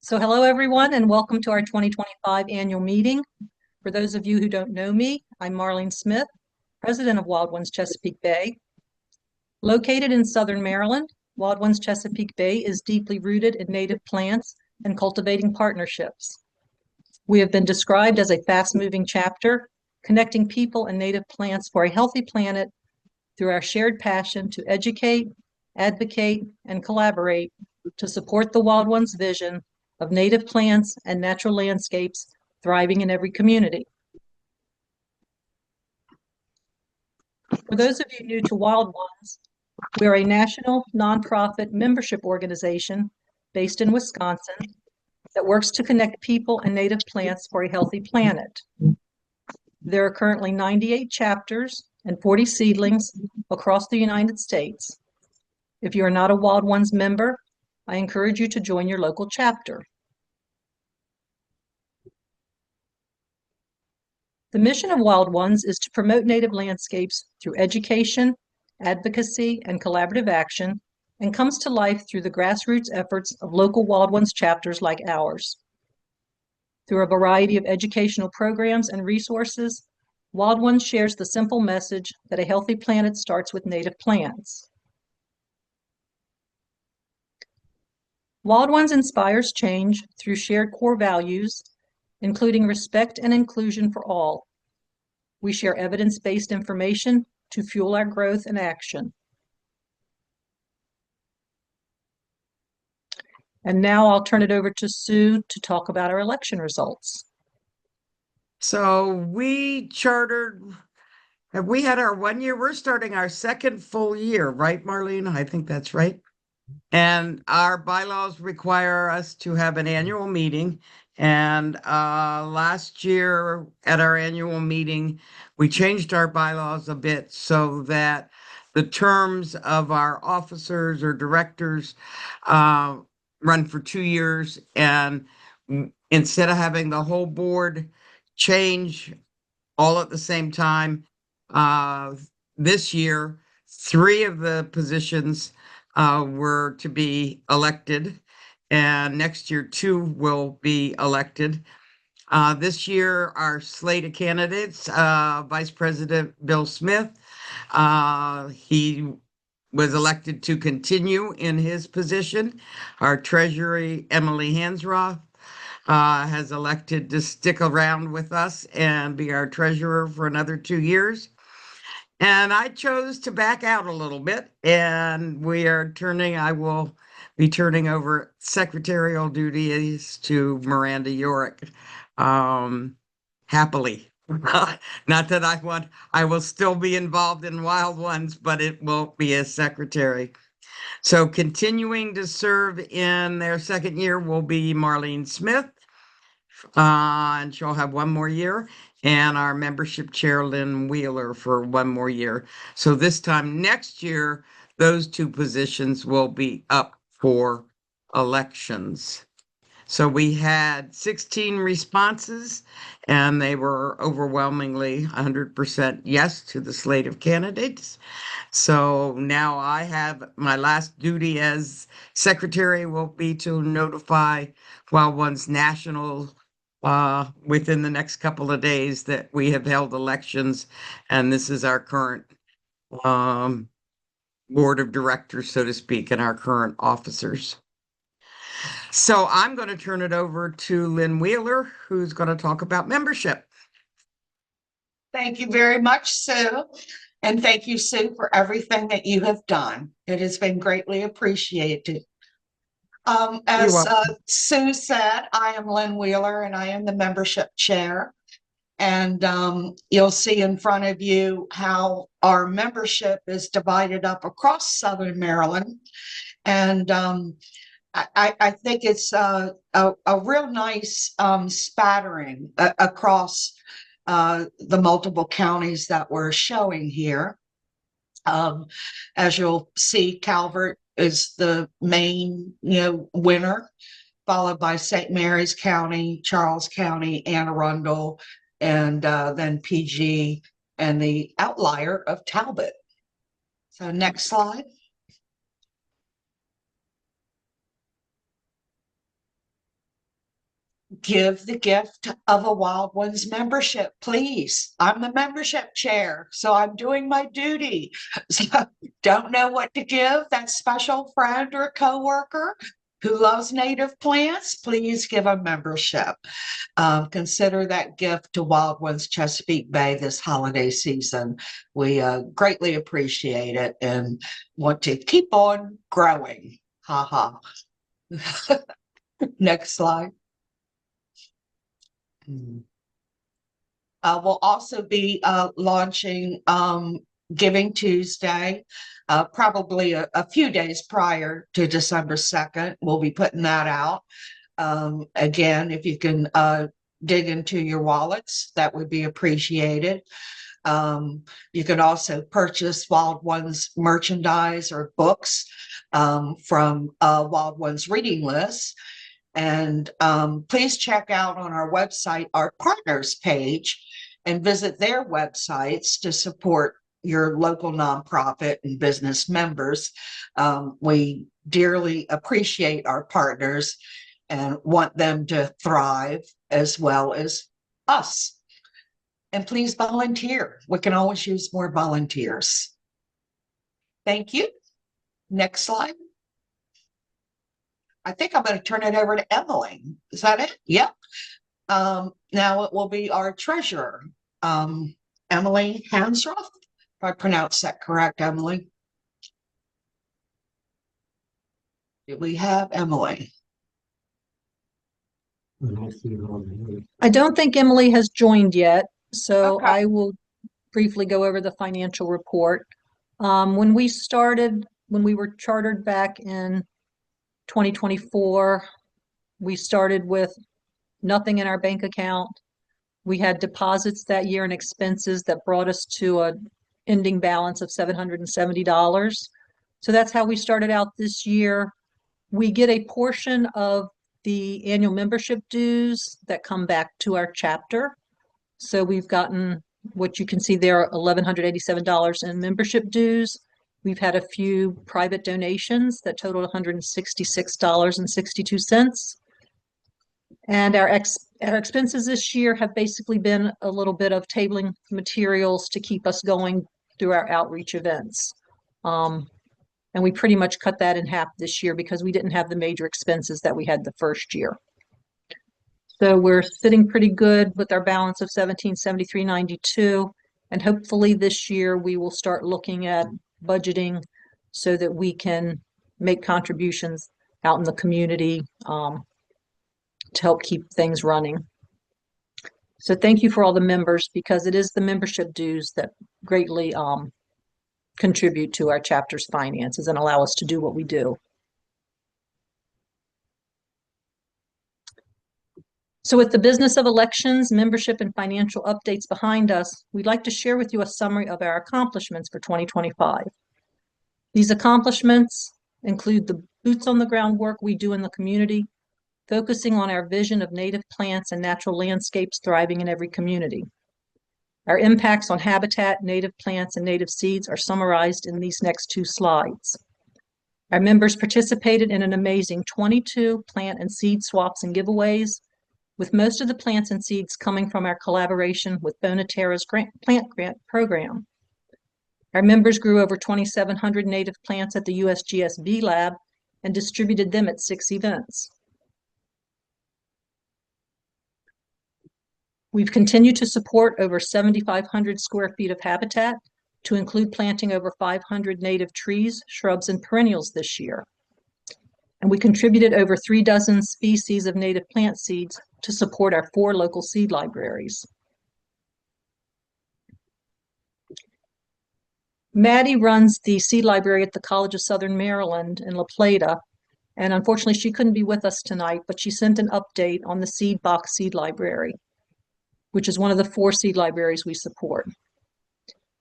So hello, everyone, and welcome to our 2025 annual meeting. For those of you who don't know me, I'm Marlene Smith, president of Wild Ones Chesapeake Bay. Located in southern Maryland, Wild Ones Chesapeake Bay is deeply rooted in native plants and cultivating partnerships. We have been described as a fast-moving chapter, connecting people and native plants for a healthy planet through our shared passion to educate, advocate, and collaborate to support the Wild Ones vision of native plants and natural landscapes thriving in every community. For those of you new to Wild Ones, we are a national nonprofit membership organization based in Wisconsin that works to connect people and native plants for a healthy planet. There are currently 98 chapters and 40 seedlings across the United States. If you are not a Wild Ones member, I encourage you to join your local chapter. The mission of Wild Ones is to promote native landscapes through education, advocacy, and collaborative action, and comes to life through the grassroots efforts of local Wild Ones chapters like ours. Through a variety of educational programs and resources, Wild Ones shares the simple message that a healthy planet starts with native plants. Wild Ones inspires change through shared core values, including respect and inclusion for all. We share evidence-based information to fuel our growth and action. And now I'll turn it over to Sue to talk about our election results. So we had our 1 year, we're starting our second full year, right, Marlene? I think that's right. And our bylaws require us to have an annual meeting. And last year at our annual meeting, we changed our bylaws a bit so that the terms of our officers or directors run for 2 years. And instead of having the whole board change all at the same time, this year, 3 of the positions were to be elected, and next year 2 will be elected. This year, our slate of candidates, Vice President Bill Smith, he was elected to continue in his position. Our Treasury, Emily Hansroth, has elected to stick around with us and be our treasurer for another 2 years. And I chose to back out a little bit, and I will be turning over secretarial duties to Miranda Yorick, happily. Not that I will still be involved in Wild Ones, but it won't be as secretary. So continuing to serve in their second year will be Marlene Smith, and she'll have 1 more year, and our membership chair, Lynn Wheeler, for 1 more year. So this time next year, those 2 positions will be up for elections. So we had 16 responses, and they were overwhelmingly 100% yes to the slate of candidates. So now I have my last duty as secretary will be to notify Wild Ones National within the next couple of days that we have held elections, and this is our current board of directors, so to speak, and our current officers. So I'm going to turn it over to Lynn Wheeler, who's going to talk about membership. Thank you very much, Sue. And thank you, Sue, for everything that you have done. It has been greatly appreciated. As Sue said, I am Lynn Wheeler, and I am the membership chair. And you'll see in front of you how our membership is divided up across Southern Maryland. And I think it's a real nice spattering across the multiple counties that we're showing here. As you'll see, Calvert is the main, winner, followed by St. Mary's County, Charles County, Anne Arundel, and then PG, and the outlier of Talbot. So next slide. give the gift of a Wild Ones membership, please. I'm the membership chair, so I'm doing my duty. So don't know what to give that special friend or coworker who loves native plants, please give a membership. Consider that gift to Wild Ones Chesapeake Bay this holiday season. We greatly appreciate it and want to keep on growing. Ha ha. Next slide. We'll also be launching Giving Tuesday, probably a few days prior to December 2nd. We'll be putting that out. Again, if you can dig into your wallets, that would be appreciated. You can also purchase Wild Ones merchandise or books from Wild Ones reading list. And please check out on our website our partners page and visit their websites to support your local nonprofit and business members. We dearly appreciate our partners and want them to thrive as well as us. And please volunteer. We can always use more volunteers. Thank you. Next slide. I think I'm going to turn it over to Emily. Is that it? Yep. Now it will be our treasurer, Emily Hansroth. If I pronounce that correct, Emily. Do we have Emily? I don't think Emily has joined yet, so Okay. I will briefly go over the financial report. When we were chartered back in 2024, we started with nothing in our bank account. We had deposits that year and expenses that brought us to an ending balance of $770. So that's how we started out this year. We get a portion of the annual membership dues that come back to our chapter. So we've gotten what you can see there, $1,187 in membership dues. We've had a few private donations that totaled $166.62. And our expenses this year have basically been a little bit of tabling materials to keep us going through our outreach events. And we pretty much cut that in half this year because we didn't have the major expenses that we had the first year. So we're sitting pretty good with our balance of $1,773.92. And hopefully this year we will start looking at budgeting so that we can make contributions out in the community to help keep things running. So thank you for all the members, because it is the membership dues that greatly contribute to our chapter's finances and allow us to do what we do. So with the business of elections, membership, and financial updates behind us, we'd like to share with you a summary of our accomplishments for 2025. These accomplishments include the boots on the ground work we do in the community, focusing on our vision of native plants and natural landscapes thriving in every community. Our impacts on habitat, native plants, and native seeds are summarized in these next two slides. Our members participated in an amazing 22 plant and seed swaps and giveaways, with most of the plants and seeds coming from our collaboration with Bonaterra's plant grant program. Our members grew over 2,700 native plants at the USGS Bee Lab and distributed them at 6 events. We've continued to support over 7,500 square feet of habitat, to include planting over 500 native trees, shrubs, and perennials this year. And we contributed over 3 dozen species of native plant seeds to support our 4 local seed libraries. Maddie runs the seed library at the College of Southern Maryland in La Plata, and unfortunately she couldn't be with us tonight, but she sent an update on the Seed Box Seed Library, which is one of the 4 seed libraries we support.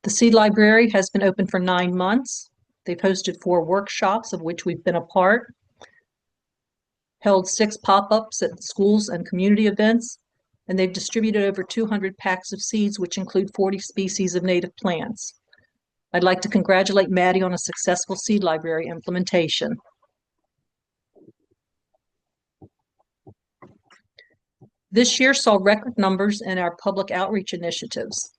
The seed library has been open for 9 months. They've hosted 4 workshops, of which we've been a part, held 6 pop-ups at schools and community events, and they've distributed over 200 packs of seeds, which include 40 species of native plants. I'd like to congratulate Maddie on a successful seed library implementation. This year saw record numbers in our public outreach initiatives.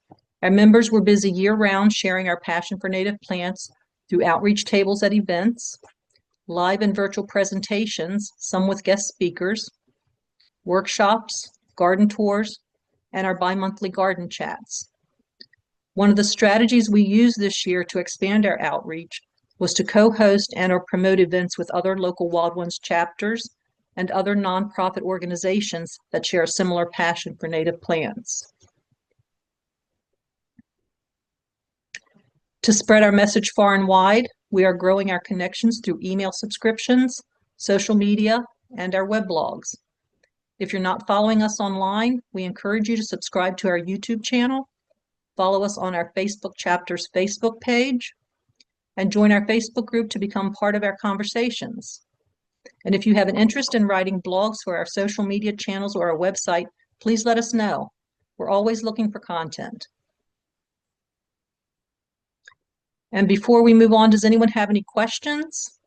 Our members were busy year-round sharing our passion for native plants through outreach tables at events, live and virtual presentations, some with guest speakers, workshops, garden tours, and our bi-monthly garden chats. One of the strategies we used this year to expand our outreach was to co-host and or promote events with other local Wild Ones chapters and other nonprofit organizations that share a similar passion for native plants. To spread our message far and wide, we are growing our connections through email subscriptions, social media, and our web blogs. If you're not following us online, we encourage you to subscribe to our YouTube channel, follow us on our Facebook chapter's Facebook page, and join our Facebook group to become part of our conversations. And if you have an interest in writing blogs for our social media channels or our website, please let us know. We're always looking for content. And before we move on, does anyone have any questions?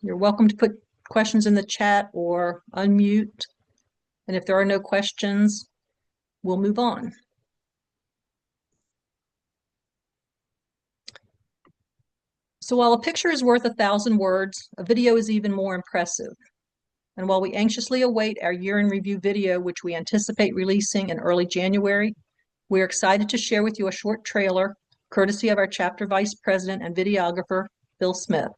You're welcome to put questions in the chat or unmute. And if there are no questions, we'll move on. So while a picture is worth 1,000 words, a video is even more impressive. And while we anxiously await our year in review video, which we anticipate releasing in early January, we're excited to share with you a short trailer, courtesy of our chapter vice president and videographer, Bill Smith.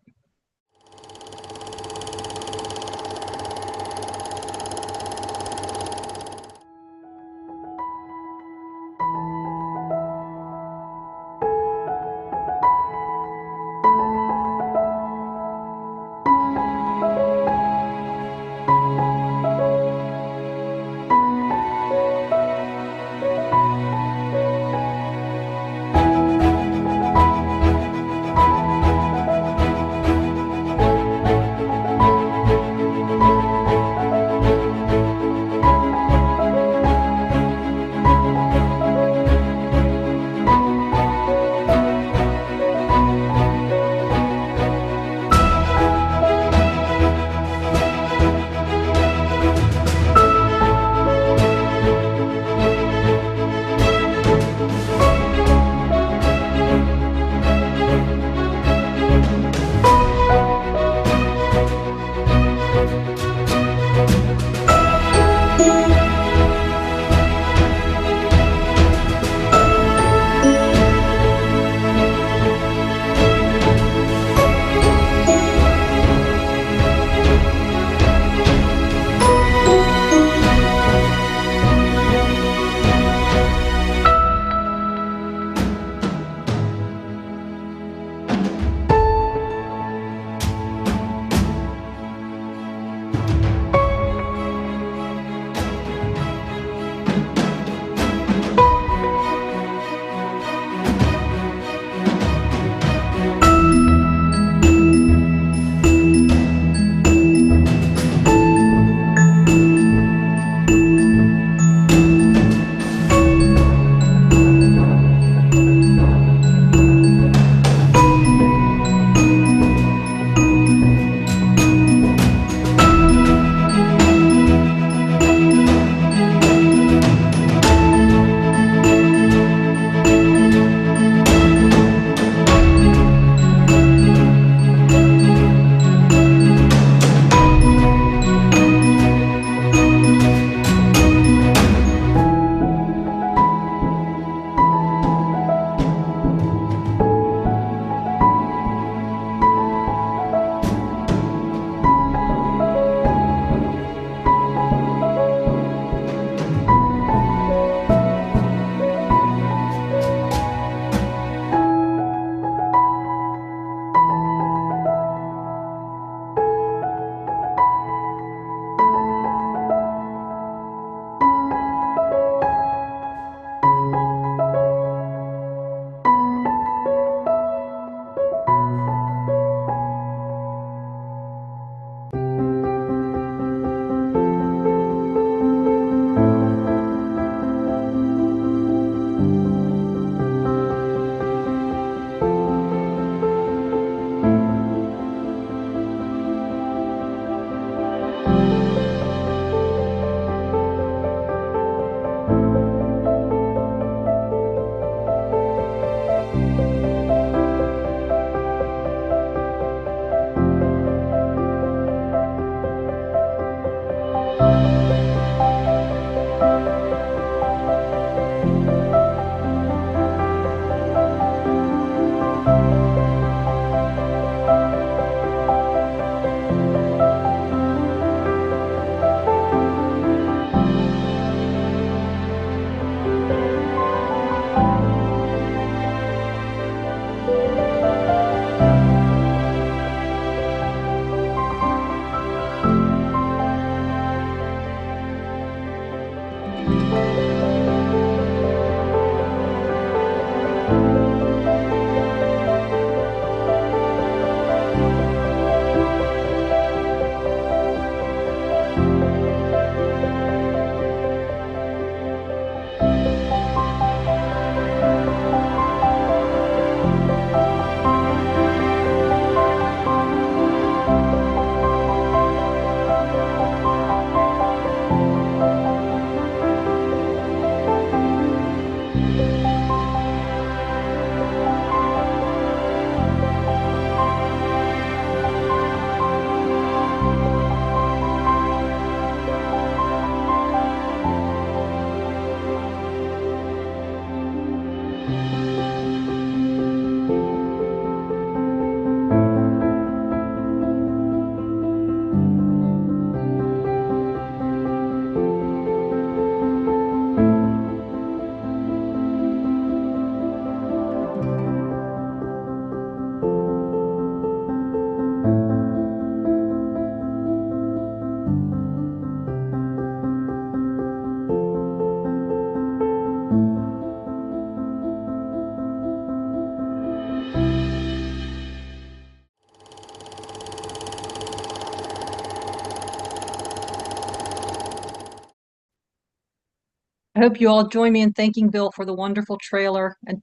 I hope you all join me in thanking Bill for the wonderful trailer and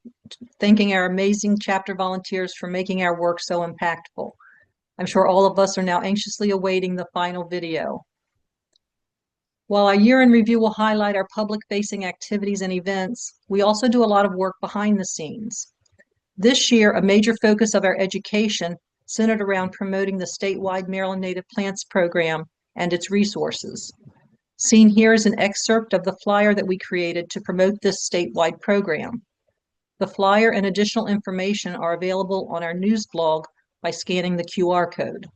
thanking our amazing chapter volunteers for making our work so impactful. I'm sure all of us are now anxiously awaiting the final video. While our year in review will highlight our public-facing activities and events, we also do a lot of work behind the scenes. This year, a major focus of our education centered around promoting the statewide Maryland Native Plants Program and its resources. Seen here is an excerpt of the flyer that we created to promote this statewide program. The flyer and additional information are available on our news blog by scanning the QR code.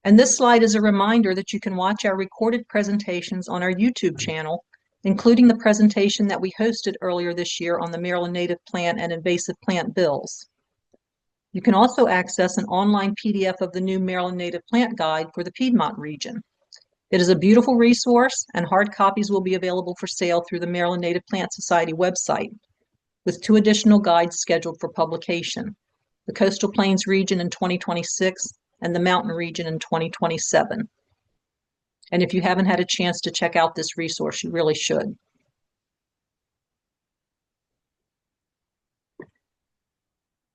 And this slide is a reminder that you can watch our recorded presentations on our YouTube channel, including the presentation that we hosted earlier this year on the Maryland native plant and invasive plant bills. You can also access an online PDF of the new Maryland Native Plant Guide for the Piedmont region. It is a beautiful resource, and hard copies will be available for sale through the Maryland Native Plant Society website, with 2 additional guides scheduled for publication: the Coastal Plains region in 2026 and the Mountain region in 2027. And if you haven't had a chance to check out this resource, you really should.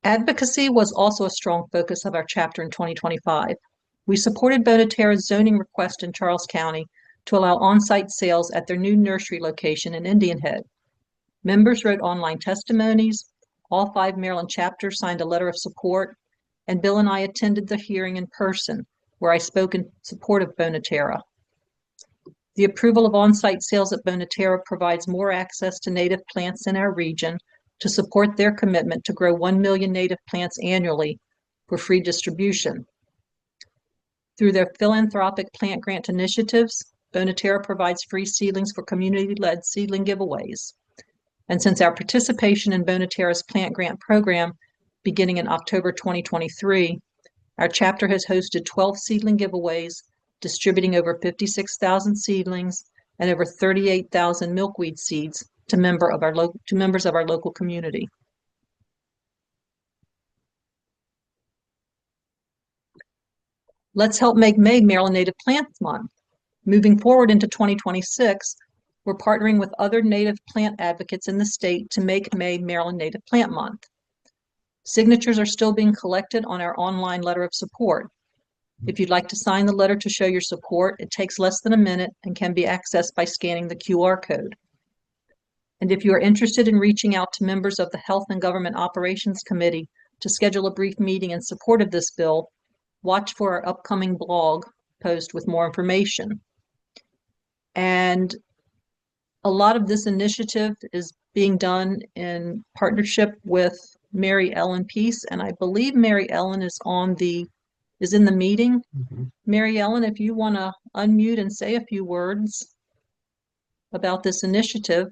Advocacy was also a strong focus of our chapter in 2025. We supported Bonaterra's zoning request in Charles County to allow on-site sales at their new nursery location in Indian Head. Members wrote online testimonies, all 5 Maryland chapters signed a letter of support, and Bill and I attended the hearing in person, where I spoke in support of Bonaterra. The approval of on-site sales at Bonaterra provides more access to native plants in our region to support their commitment to grow 1 million native plants annually for free distribution. Through their philanthropic plant grant initiatives, Bonaterra provides free seedlings for community-led seedling giveaways. And since our participation in Bonaterra's plant grant program beginning in October 2023, our chapter has hosted 12 seedling giveaways, distributing over 56,000 seedlings and over 38,000 milkweed seeds to members of our local community. Let's help make May Maryland Native Plants Month. Moving forward into 2026, we're partnering with other native plant advocates in the state to make May Maryland Native Plant Month. Signatures are still being collected on our online letter of support. If you'd like to sign the letter to show your support, it takes less than a minute and can be accessed by scanning the QR code. And if you are interested in reaching out to members of the Health and Government Operations Committee to schedule a brief meeting in support of this bill, watch for our upcoming blog post with more information. And a lot of this initiative is being done in partnership with Mary Ellen Peace, and I believe Mary Ellen is in the meeting. Mm-hmm. Mary Ellen, if you want to unmute and say a few words about this initiative.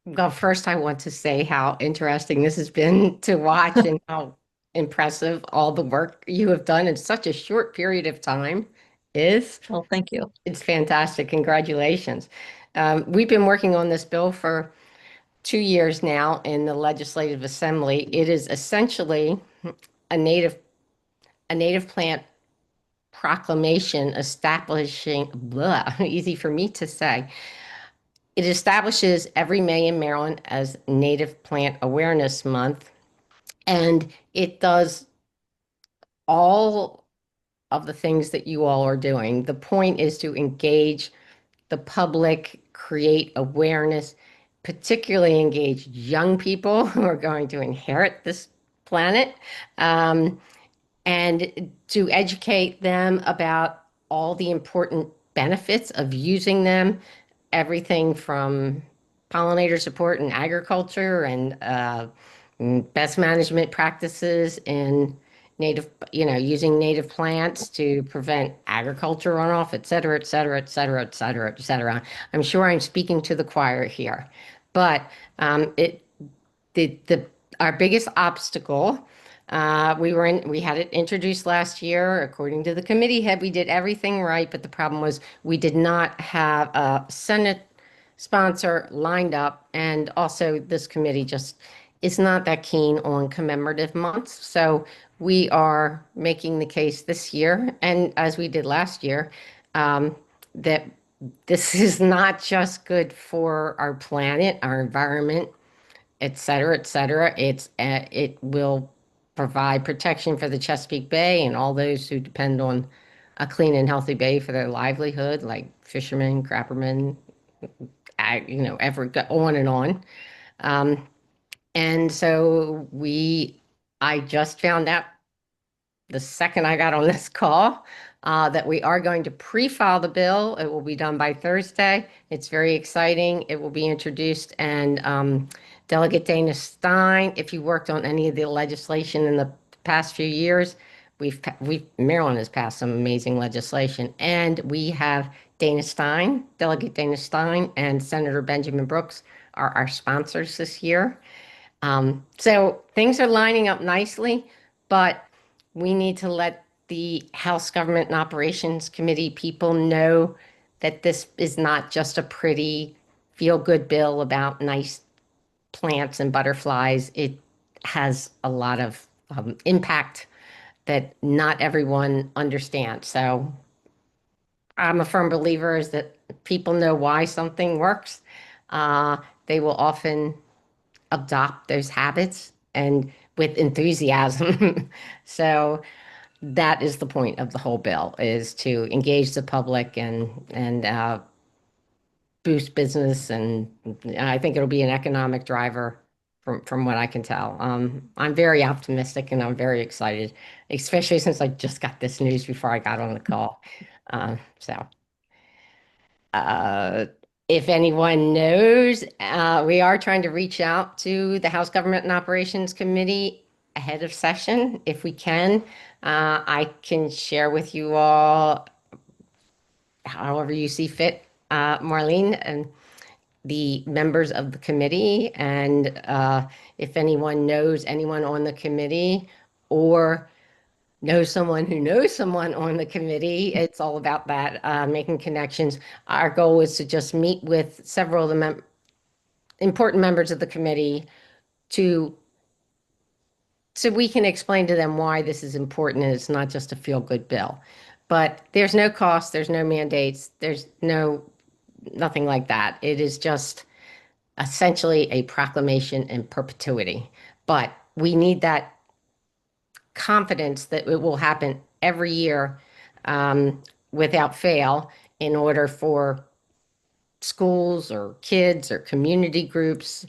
Well, first I want to say how interesting this has been to watch and how impressive all the work you have done in such a short period of time is. Well, thank you. It's fantastic. Congratulations. We've been working on this bill for 2 years now in the Legislative Assembly. It is essentially a native plant proclamation establishing, easy for me to say. It establishes every May in Maryland as Native Plant Awareness Month, and it does all of the things that you all are doing. The point is to engage the public, create awareness, particularly engage young people who are going to inherit this planet, and to educate them about all the important benefits of using them, everything from pollinator support in agriculture and best management practices in native, using native plants to prevent agriculture runoff, et cetera, et cetera, et cetera, et cetera, et cetera. I'm sure I'm speaking to the choir here, but our biggest obstacle, we had it introduced last year. According to the committee head, we did everything right, but the problem was we did not have a Senate sponsor lined up, and also this committee just is not that keen on commemorative months. So we are making the case this year, and as we did last year, that this is not just good for our planet, our environment, et cetera, et cetera. It will provide protection for the Chesapeake Bay and all those who depend on a clean and healthy bay for their livelihood, like fishermen, crabbermen, ever go on and on. And so I just found out the second I got on this call that we are going to pre-file the bill. It will be done by Thursday. It's very exciting. It will be introduced, and Delegate Dana Stein, if you worked on any of the legislation in the past few years, Maryland has passed some amazing legislation, and we have Delegate Dana Stein, and Senator Benjamin Brooks are our sponsors this year. So things are lining up nicely, but we need to let the House Government and Operations Committee people know that this is not just a pretty feel-good bill about nice plants and butterflies. It has a lot of impact that not everyone understands. So I'm a firm believer is that people know why something works. They will often adopt those habits and with enthusiasm. So that is the point of the whole bill, is to engage the public and boost business, and I think it'll be an economic driver from what I can tell. I'm very optimistic and I'm very excited, especially since I just got this news before I got on the call. So. If anyone knows, we are trying to reach out to the House Government and Operations Committee ahead of session, if we can. I can share with you all, however you see fit, Marlene, and the members of the committee. And if anyone knows anyone on the committee or know someone who knows someone on the committee, it's all about that, making connections. Our goal is to just meet with several of the important members of the committee so we can explain to them why this is important and it's not just a feel-good bill. But there's no cost, there's no mandates, there's nothing like that. It is just essentially a proclamation in perpetuity. But we need that confidence that it will happen every year without fail, in order for schools or kids or community groups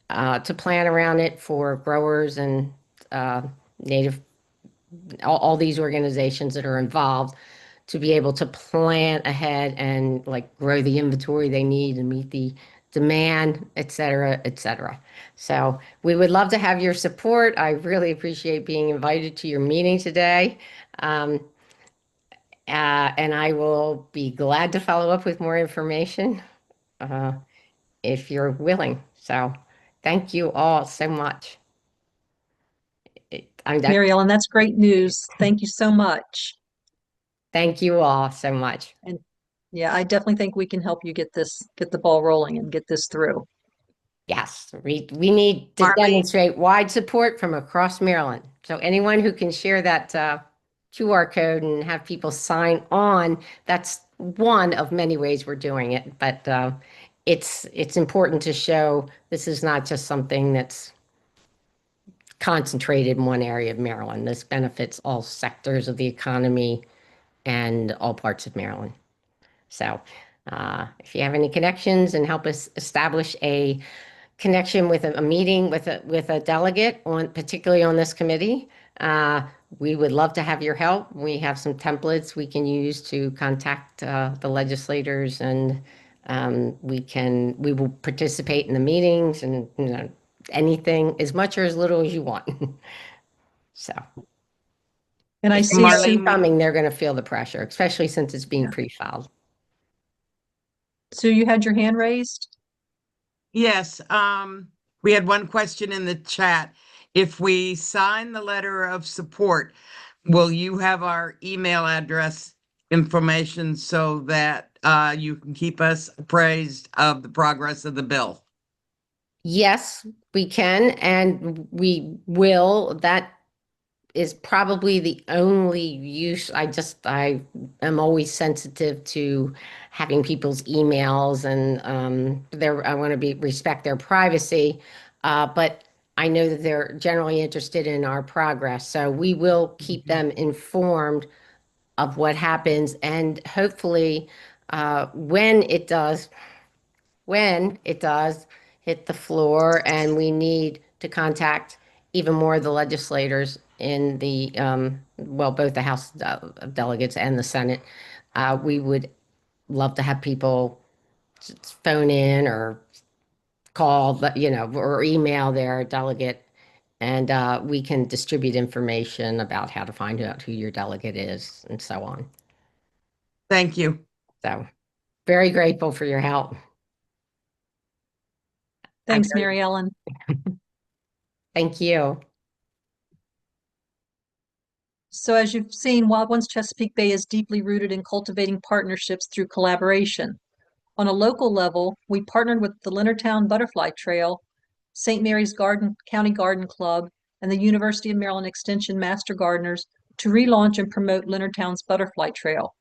to plan around it, for growers and native, all these organizations that are involved, to be able to plan ahead and like grow the inventory they need and meet the demand, et cetera, et cetera. So we would love to have your support. I really appreciate being invited to your meeting today. And I will be glad to follow up with more information if you're willing. So thank you all so much. Mary Ellen, that's great news. Thank you so much. Thank you all so much. And yeah, I definitely think we can help you get the ball rolling and get this through. Yes, we need to demonstrate wide support from across Maryland. So anyone who can share that QR code and have people sign on, that's one of many ways we're doing it. But it's important to show this is not just something that's concentrated in one area of Maryland. This benefits all sectors of the economy and all parts of Maryland. So if you have any connections and help us establish a connection with a meeting with a delegate, particularly on this committee, we would love to have your help. We have some templates we can use to contact the legislators, and we will participate in the meetings, and anything, as much or as little as you want. So. And I if see Marlene coming, they're going to feel the pressure, especially since it's being pre-filed. Sue, you had your hand raised? Yes, we had one question in the chat. If we sign the letter of support, will you have our email address information so that you can keep us appraised of the progress of the bill? Yes, We can and we will. That is probably the only use. I am always sensitive to having people's emails and I want to respect their privacy. But I know that they're generally interested in our progress. So we will keep them informed of what happens, and hopefully when it does hit the floor and we need to contact even more of the legislators in the, both the House of Delegates and the Senate, we would love to have people phone in or call, or email their delegate, and we can distribute information about how to find out who your delegate is and so on. Thank you. So very grateful for your help. Thanks, Mary Ellen. Thank you. So as you've seen, Wild Ones Chesapeake Bay is deeply rooted in cultivating partnerships through collaboration. On a local level, we partnered with the Leonardtown Butterfly Trail, St. Mary's County Garden Club, and the University of Maryland Extension Master Gardeners to relaunch and promote Leonardtown's Butterfly Trail.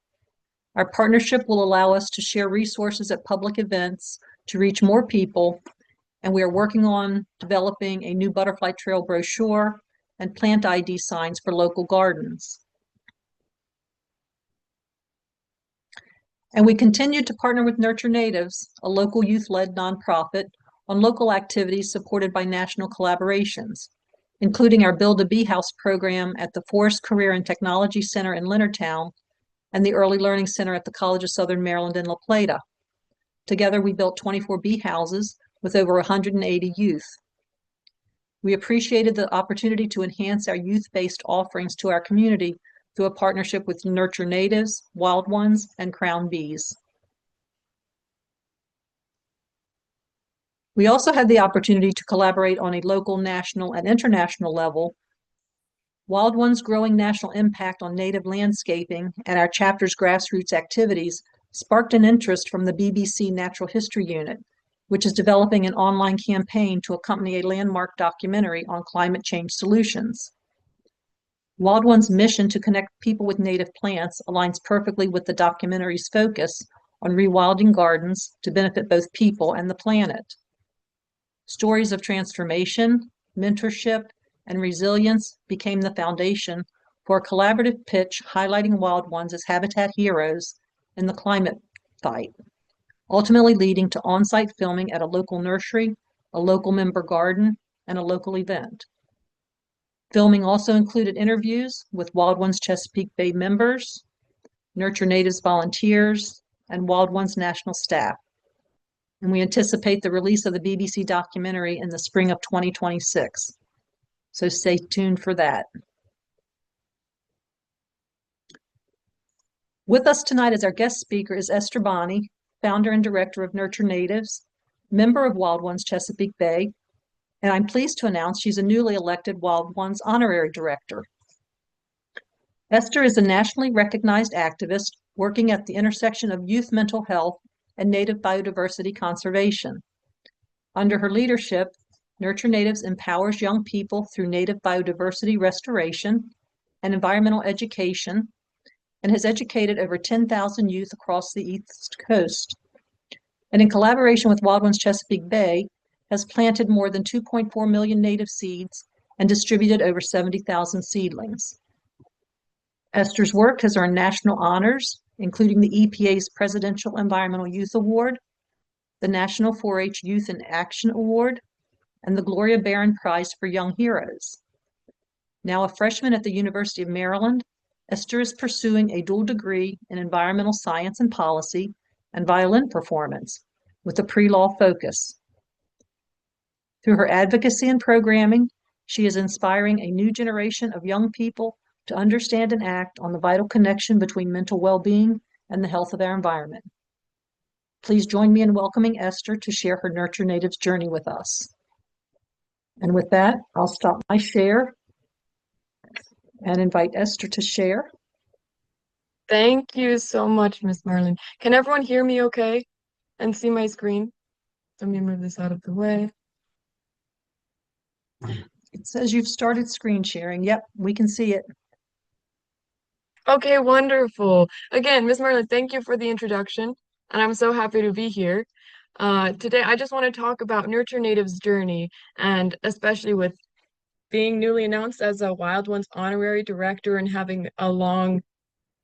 Our partnership will allow us to share resources at public events to reach more people, and we are working on developing a new Butterfly Trail brochure and plant ID signs for local gardens. And we continue to partner with Nurture Natives, a local youth-led nonprofit, on local activities supported by national collaborations, including our Build a Bee House program at the Forest Career and Technology Center in Leonardtown and the Early Learning Center at the College of Southern Maryland in La Plata. Together, we built 24 bee houses with over 180 youth. We appreciated the opportunity to enhance our youth-based offerings to our community through a partnership with Nurture Natives, Wild Ones, and Crown Bees. We also had the opportunity to collaborate on a local, national, and international level. Wild Ones' growing national impact on native landscaping and our chapter's grassroots activities sparked an interest from the BBC Natural History Unit, which is developing an online campaign to accompany a landmark documentary on climate change solutions. Wild One's mission to connect people with native plants aligns perfectly with the documentary's focus on rewilding gardens to benefit both people and the planet. Stories of transformation, mentorship, and resilience became the foundation for a collaborative pitch highlighting Wild Ones as habitat heroes in the climate fight, ultimately leading to on-site filming at a local nursery, a local member garden, and a local event. Filming also included interviews with Wild Ones Chesapeake Bay members, Nurture Natives volunteers, and Wild Ones national staff. And we anticipate the release of the BBC documentary in the spring of 2026. So stay tuned for that. With us tonight as our guest speaker is Esther Bonney, founder and director of Nurture Natives, member of Wild Ones Chesapeake Bay, and I'm pleased to announce she's a newly elected Wild Ones honorary director. Esther is a nationally recognized activist working at the intersection of youth mental health and native biodiversity conservation. Under her leadership, Nurture Natives empowers young people through native biodiversity restoration and environmental education, and has educated over 10,000 youth across the East Coast. And in collaboration with Wild Ones Chesapeake Bay, has planted more than 2.4 million native seeds and distributed over 70,000 seedlings. Esther's work has earned national honors, including the EPA's Presidential Environmental Youth Award, the National 4-H Youth in Action Award, and the Gloria Barron Prize for Young Heroes. Now a freshman at the University of Maryland, Esther is pursuing a dual degree in environmental science and policy and violin performance with a pre-law focus. Through her advocacy and programming, she is inspiring a new generation of young people to understand and act on the vital connection between mental well-being and the health of our environment. Please join me in welcoming Esther to share her Nurture Natives journey with us. And with that, I'll stop my share and invite Esther to share. Thank you so much, Miss Marlin. Can everyone hear me okay and see my screen? Let me move this out of the way. It says you've started screen sharing. Yep, we can see it. Okay, wonderful. Again, Ms. Marlin, thank you for the introduction, and I'm so happy to be here. Today, I just want to talk about Nurture Native's journey, and especially with being newly announced as a Wild Ones honorary director and having a long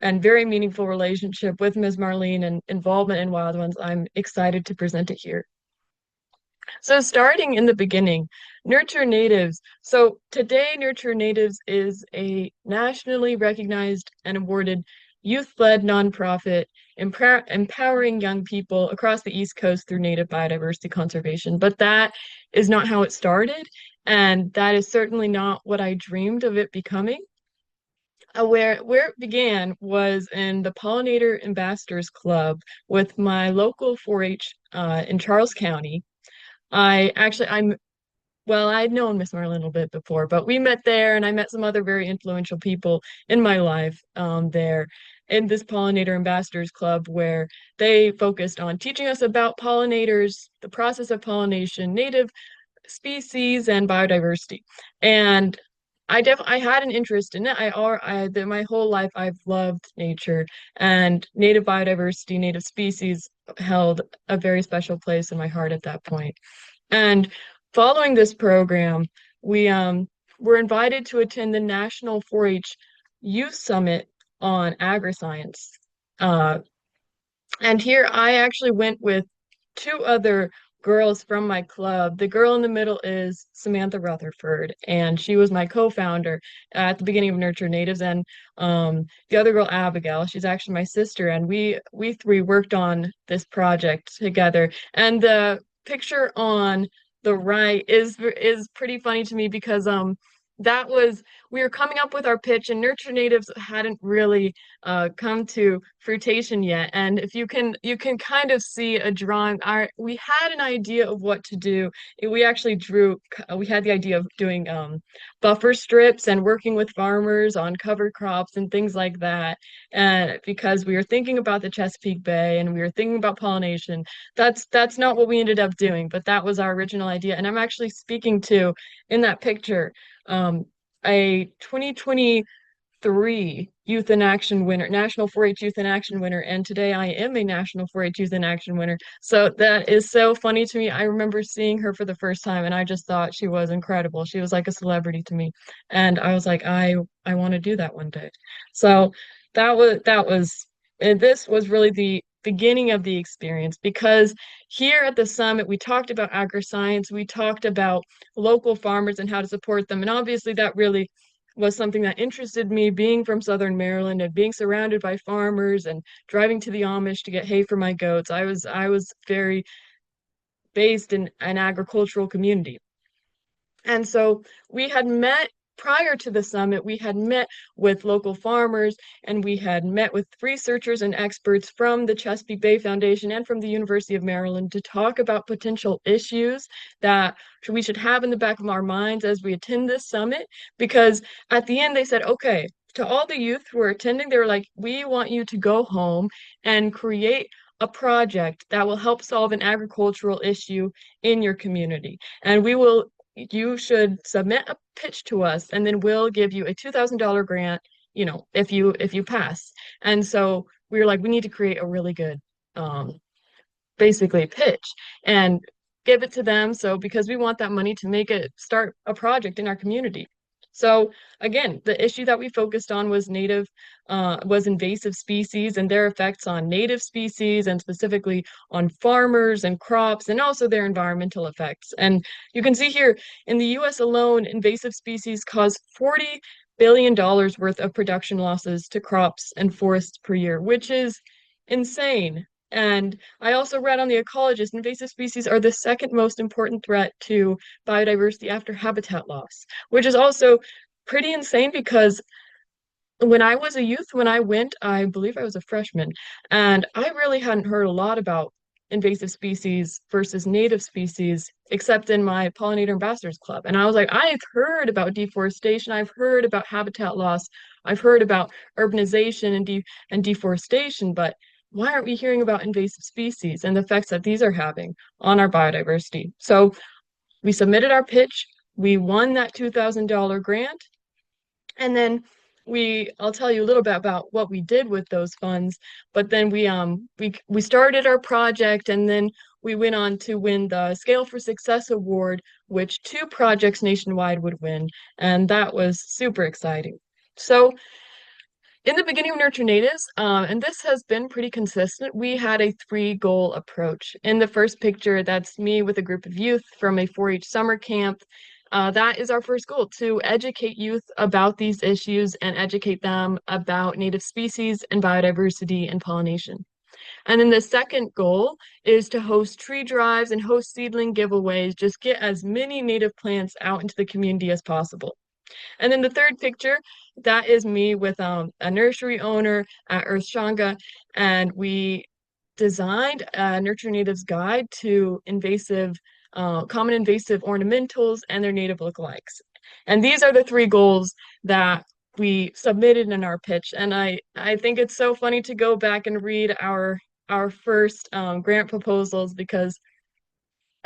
and very meaningful relationship with Ms. Marlene and involvement in Wild Ones, I'm excited to present it here. So starting in the beginning, Nurture Natives. So today, Nurture Natives is a nationally recognized and awarded youth-led nonprofit empowering young people across the East Coast through native biodiversity conservation. But that is not how it started, and that is certainly not what I dreamed of it becoming. Where it began was in the Pollinator Ambassadors Club with my local 4-H in Charles County. I'd known Miss Marlin a little bit before, but we met there and I met some other very influential people in my life there in this Pollinator Ambassadors Club where they focused on teaching us about pollinators, the process of pollination, native species, and biodiversity. And I had an interest in it. My whole life I've loved nature and native biodiversity, native species held a very special place in my heart at that point. And following this program, we were invited to attend the National 4-H Youth Summit on Agriscience. And here I actually went with two other girls from my club. The girl in the middle is Samantha Rutherford, and she was my co-founder at the beginning of Nurture Natives. And the other girl, Abigail, she's actually my sister, and we three worked on this project together. And the picture on the right is pretty funny to me because we were coming up with our pitch and Nurture Natives hadn't really come to fruition yet. And if you can kind of see a drawing. We had an idea of what to do. We actually we had the idea of doing buffer strips and working with farmers on cover crops and things like that. And because we were thinking about the Chesapeake Bay and we were thinking about pollination, that's not what we ended up doing, but that was our original idea. And I'm actually speaking to, in that picture, a 2023 Youth in Action winner, National 4-H Youth in Action winner, and today I am a National 4-H Youth in Action winner. So that is so funny to me. I remember seeing her for the first time and I just thought she was incredible. She was like a celebrity to me. And I was like, I want to do that one day. So this was really the beginning of the experience, because here at the summit we talked about agriscience, we talked about local farmers and how to support them, and obviously that really was something that interested me, being from Southern Maryland and being surrounded by farmers and driving to the Amish to get hay for my goats. I was very based in an agricultural community. And so we had met prior to the summit, we had met with local farmers and we had met with researchers and experts from the Chesapeake Bay Foundation and from the University of Maryland to talk about potential issues that we should have in the back of our minds as we attend this summit. Because at the end they said, okay, to all the youth who are attending, they were like, we want you to go home and create a project that will help solve an agricultural issue in your community. And you should submit a pitch to us and then we'll give you a $2,000 grant, if you pass. And so we were like, we need to create a really good basically pitch and give it to them. So because we want that money to start a project in our community. So again, the issue that we focused on was invasive species and their effects on native species and specifically on farmers and crops and also their environmental effects. And you can see here in the US alone, invasive species cause $40 billion worth of production losses to crops and forests per year, which is insane. And I also read on The Ecologist, invasive species are the second most important threat to biodiversity after habitat loss, which is also pretty insane because when I was a youth, when I went, I believe I was a freshman, and I really hadn't heard a lot about invasive species versus native species, except in my Pollinator Ambassadors Club. And I was like, I've heard about deforestation, I've heard about habitat loss, I've heard about urbanization and deforestation, but why aren't we hearing about invasive species and the effects that these are having on our biodiversity? So we submitted our pitch. we won that $2,000 grant. And then I'll tell you a little bit about what we did with those funds, but then we started our project, and then we went on to win the Scale for Success Award, which 2 projects nationwide would win, and that was super exciting. So in the beginning of Nurture Natives, and this has been pretty consistent, we had a 3-goal approach. In the first picture, that's me with a group of youth from a 4-H summer camp. That is our first goal, to educate youth about these issues and educate them about native species and biodiversity and pollination. And then the second goal is to host tree drives and host seedling giveaways, just get as many native plants out into the community as possible. And then the third picture, that is me with a nursery owner at Earthshanga, and we designed a Nurture Natives guide to common invasive ornamentals and their native lookalikes. And these are the 3 goals that we submitted in our pitch. And I think it's so funny to go back and read our first grant proposals, because,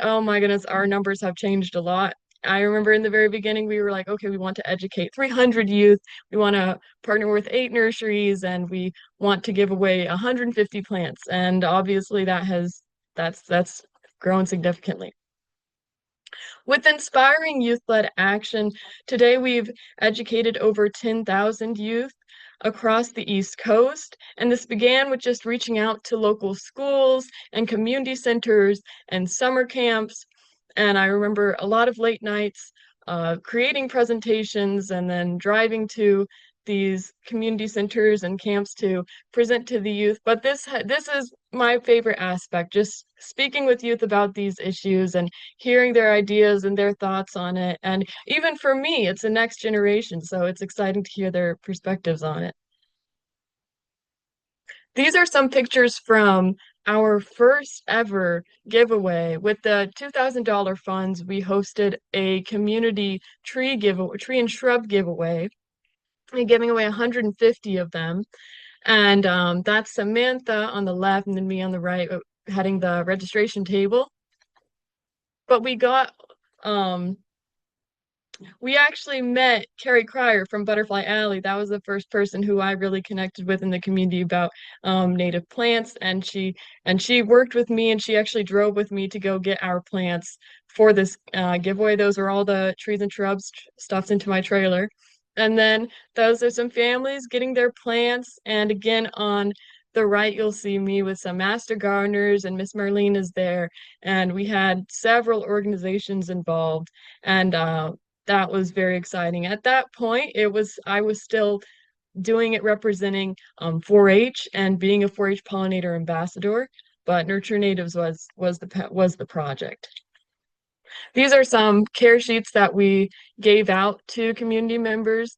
oh my goodness, our numbers have changed a lot. I remember in the very beginning, we were like, okay, we want to educate 300 youth. We want to partner with 8 nurseries, and we want to give away 150 plants. And obviously that's grown significantly. With inspiring youth-led action, today we've educated over 10,000 youth across the East Coast, and this began with just reaching out to local schools and community centers and summer camps. And I remember a lot of late nights creating presentations and then driving to these community centers and camps to present to the youth. But this is my favorite aspect, just speaking with youth about these issues and hearing their ideas and their thoughts on it. And even for me, it's the next generation, so it's exciting to hear their perspectives on it. These are some pictures from our first ever giveaway. With the $2,000 funds, we hosted a community tree and shrub giveaway, and giving away 150 of them. And that's Samantha on the left, and then me on the right, heading the registration table. But we actually met Carrie Cryer from Butterfly Alley. That was the first person who I really connected with in the community about native plants, and she worked with me, and she actually drove with me to go get our plants for this giveaway. Those are all the trees and shrubs stuffed into my trailer. And then those are some families getting their plants. And again, on the right, you'll see me with some master gardeners, and Miss Marlene is there. And we had several organizations involved. And that was very exciting. At that point, I was still doing it representing 4-H and being a 4-H pollinator ambassador, but Nurture Natives was the project. These are some care sheets that we gave out to community members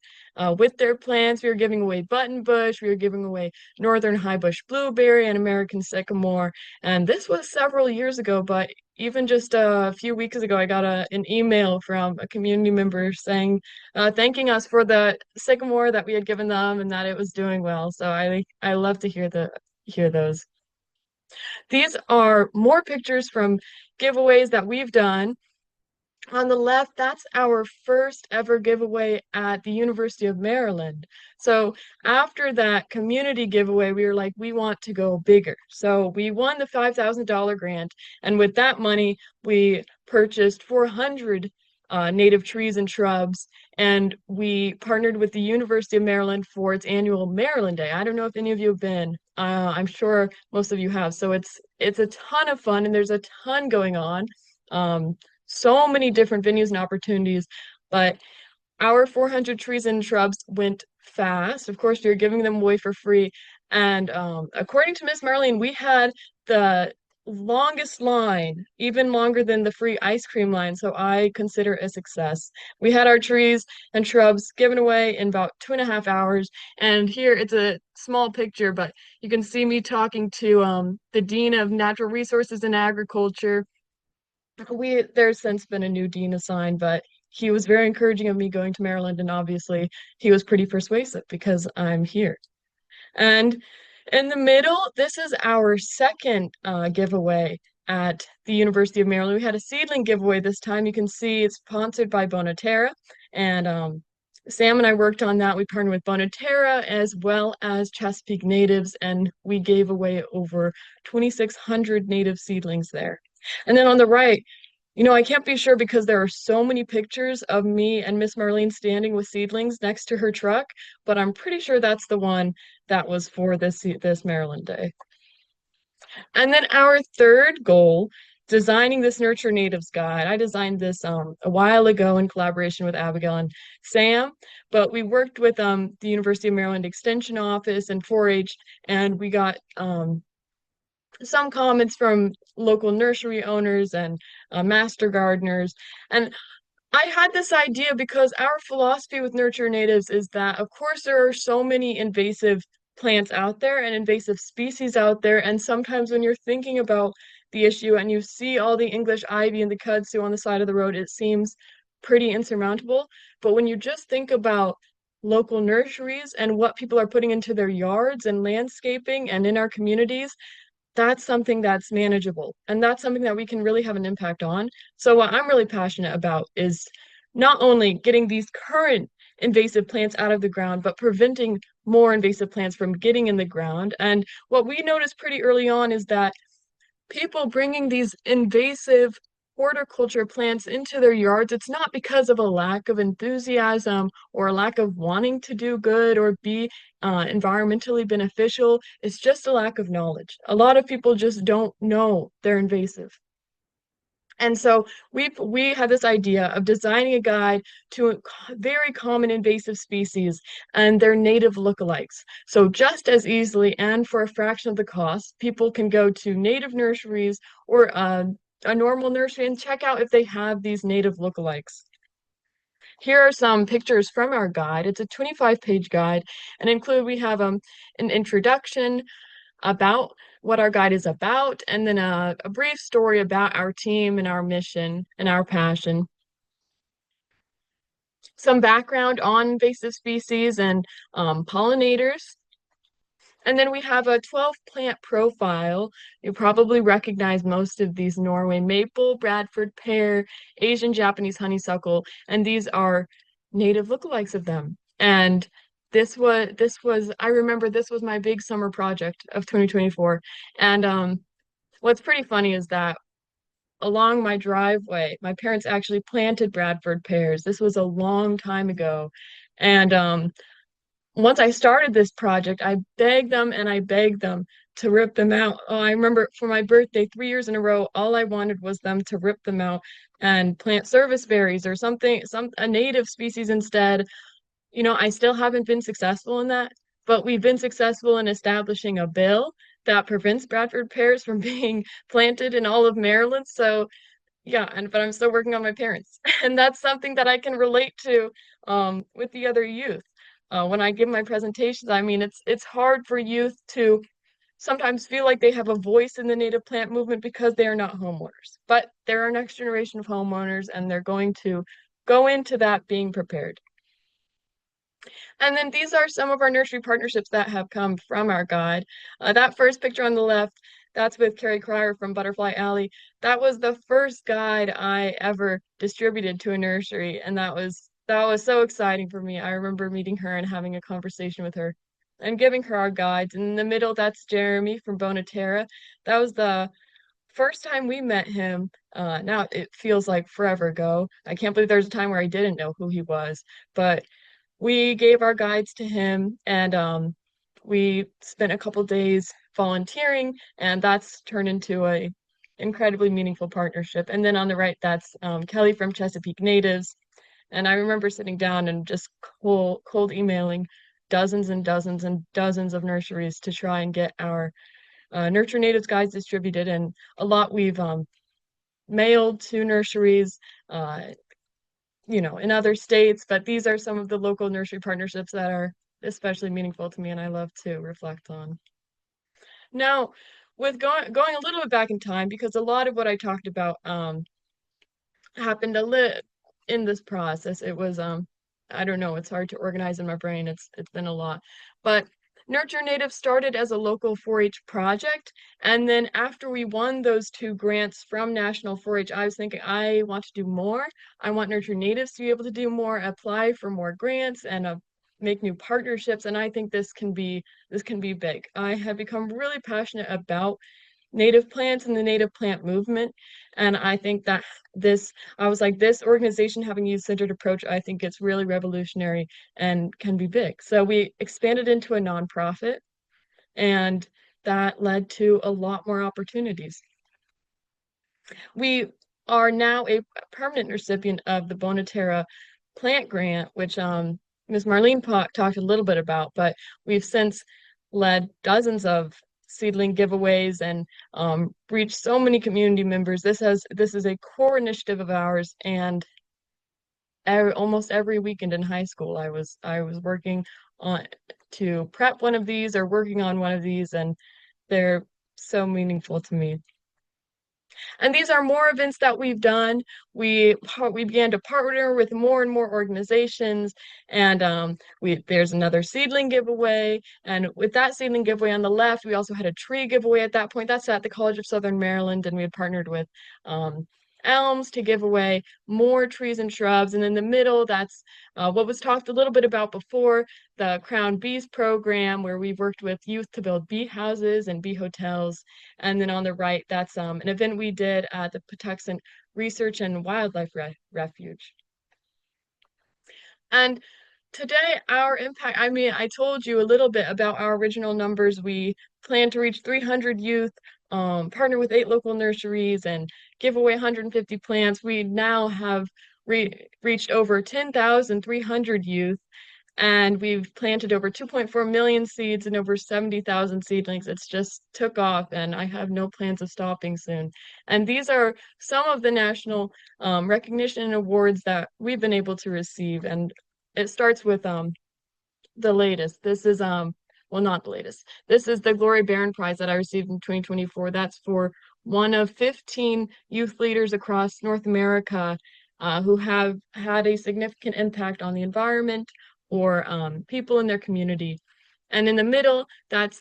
with their plants. We were giving away buttonbush, we were giving away northern highbush blueberry and American sycamore. And this was several years ago, but even just a few weeks ago, I got an email from a community member saying, thanking us for the sycamore that we had given them and that it was doing well. So I love to hear those. These are more pictures from giveaways that we've done. On the left, that's our first ever giveaway at the University of Maryland. So after that community giveaway, we were like, we want to go bigger. So we won the $5,000 grant. And with that money, we purchased 400 native trees and shrubs. And we partnered with the University of Maryland for its annual Maryland Day. I don't know if any of you have been. I'm sure most of you have. So it's a ton of fun, and there's a ton going on. So many different venues and opportunities, but our 400 trees and shrubs went fast. Of course, we were giving them away for free. And according to Miss Marlene, we had the longest line, even longer than the free ice cream line. So I consider it a success. We had our trees and shrubs given away in about 2.5 hours. And here it's a small picture, but you can see me talking to the Dean of Natural Resources and Agriculture. There's since been a new dean assigned, but he was very encouraging of me going to Maryland, and obviously he was pretty persuasive because I'm here. And in the middle, this is our second giveaway at the University of Maryland. We had a seedling giveaway this time. You can see it's sponsored by Bonatera, and Sam and I worked on that. We partnered with Bonatera as well as Chesapeake Natives, and we gave away over 2,600 native seedlings there. And then on the right, I can't be sure because there are so many pictures of me and Miss Marlene standing with seedlings next to her truck, but I'm pretty sure that's the one that was for this Maryland Day. And then our third goal, designing this Nurture Natives Guide. I designed this a while ago in collaboration with Abigail and Sam, but we worked with the University of Maryland Extension Office and 4-H, and we got some comments from local nursery owners and master gardeners. And I had this idea because our philosophy with Nurture Natives is that, of course, there are so many invasive plants out there and invasive species out there. And sometimes when you're thinking about the issue and you see all the English ivy and the kudzu on the side of the road, it seems pretty insurmountable. But when you just think about local nurseries and what people are putting into their yards and landscaping and in our communities, that's something that's manageable, and that's something that we can really have an impact on. So what I'm really passionate about is not only getting these current invasive plants out of the ground, but preventing more invasive plants from getting in the ground. And what we noticed pretty early on is that people bringing these invasive horticulture plants into their yards, it's not because of a lack of enthusiasm or a lack of wanting to do good or be environmentally beneficial. It's just a lack of knowledge. A lot of people just don't know they're invasive. And so we had this idea of designing a guide to very common invasive species and their native lookalikes. So just as easily and for a fraction of the cost, people can go to native nurseries or a normal nursery and check out if they have these native lookalikes. Here are some pictures from our guide. It's a 25-page guide, and we have an introduction about what our guide is about, and then a brief story about our team and our mission and our passion. Some background on invasive species and pollinators. And then we have a 12-plant profile. You probably recognize most of these: Norway maple, Bradford pear, Asian Japanese honeysuckle, and these are native lookalikes of them. And I remember this was my big summer project of 2024. And what's pretty funny is that along my driveway, my parents actually planted Bradford pears. This was a long time ago. And once I started this project, I begged them and I begged them to rip them out. Oh, I remember for my birthday, 3 years in a row, all I wanted was them to rip them out and plant service berries or a native species instead. I still haven't been successful in that, but we've been successful in establishing a bill that prevents Bradford pears from being planted in all of Maryland. So yeah, but I'm still working on my parents. And that's something that I can relate to with the other youth. When I give my presentations, I mean, it's hard for youth to sometimes feel like they have a voice in the native plant movement because they are not homeowners. But they're our next generation of homeowners, and they're going to go into that being prepared. And then these are some of our nursery partnerships that have come from our guide. That first picture on the left, that's with Carrie Cryer from Butterfly Alley. That was the first guide I ever distributed to a nursery, and that was so exciting for me. I remember meeting her and having a conversation with her and giving her our guides. And in the middle, that's Jeremy from Bonatera. That was the first time we met him. Now it feels like forever ago. I can't believe there's a time where I didn't know who he was, but we gave our guides to him, and we spent a couple days volunteering, and that's turned into a incredibly meaningful partnership. And then on the right, that's Kelly from Chesapeake Natives. And I remember sitting down and just cold emailing dozens and dozens and dozens of nurseries to try and get our Nurture Natives guides distributed. And a lot we've mailed to nurseries, in other states, but these are some of the local nursery partnerships that are especially meaningful to me and I love to reflect on. Now, with going a little bit back in time, because a lot of what I talked about happened in this process. It was I don't know, it's hard to organize in my brain. It's been a lot. But Nurture Native started as a local 4-H project, and then after we won those 2 grants from National 4-H, I was thinking, I want to do more. I want Nurture Natives to be able to do more, apply for more grants, and make new partnerships. And I think this can be big. I have become really passionate about native plants and the native plant movement. And I think that I was like, this organization having a youth-centered approach, I think it's really revolutionary and can be big. So we expanded into a nonprofit, and that led to a lot more opportunities. We are now a permanent recipient of the Bonatera Plant Grant, which Ms. Marlene talked a little bit about, but we've since led dozens of seedling giveaways and reached so many community members. This is a core initiative of ours, and almost every weekend in high school, I was working on to prep one of these or working on one of these, and they're so meaningful to me. And these are more events that we've done. We began to partner with more and more organizations, and there's another seedling giveaway. And with that seedling giveaway on the left, we also had a tree giveaway at that point. That's at the College of Southern Maryland, and we had partnered with elms to give away more trees and shrubs. And in the middle, that's what was talked a little bit about before, the Crown Bees program, where we've worked with youth to build bee houses and bee hotels. And then on the right, that's an event we did at the Patuxent Research and Wildlife Refuge. And today, our impact, I told you a little bit about our original numbers. We plan to reach 300 youth, partner with 8 local nurseries, and give away 150 plants. We now have reached over 10,300 youth, and we've planted over 2.4 million seeds and over 70,000 seedlings. It's just took off, and I have no plans of stopping soon. And these are some of the national recognition and awards that we've been able to receive. And it starts with the latest. This is well, not the latest. This is the Gloria Barron Prize that I received in 2024. That's for one of 15 youth leaders across North America who have had a significant impact on the environment or people in their community. And in the middle, that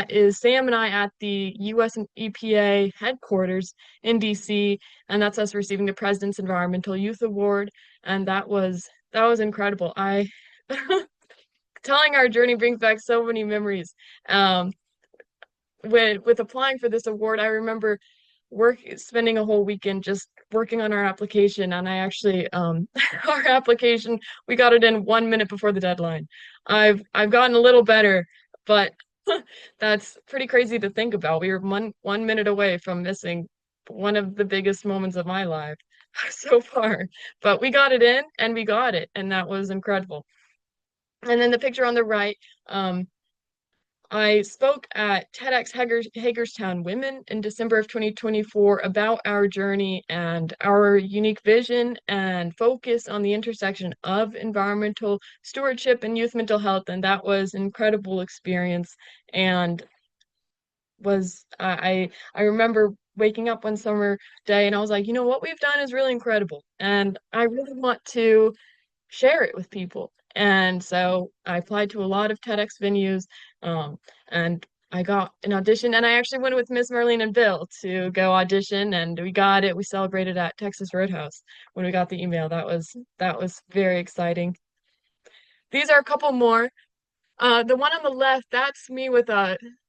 is Sam and I at the US EPA headquarters in DC, and that's us receiving the President's Environmental Youth Award. And that was incredible. Telling our journey brings back so many memories. With applying for this award, I remember spending a whole weekend just working on our application, and I actually our application, we got it in 1 minute before the deadline. I've gotten a little better, but that's pretty crazy to think about. We were one minute away from missing one of the biggest moments of my life so far, but we got it in and we got it, and that was incredible. And then the picture on the right, I spoke at TEDx Hagerstown Women in December of 2024 about our journey and our unique vision and focus on the intersection of environmental stewardship and youth mental health. And that was an incredible experience. And I remember waking up one summer day and I was like, you know, what we've done is really incredible. And I really want to share it with people. And so I applied to a lot of TEDx venues, and I got an audition, and I actually went with Miss Marlene and Bill to go audition, and we got it. We celebrated at Texas Roadhouse when we got the email. That was very exciting. These are a couple more. The one on the left, that's me with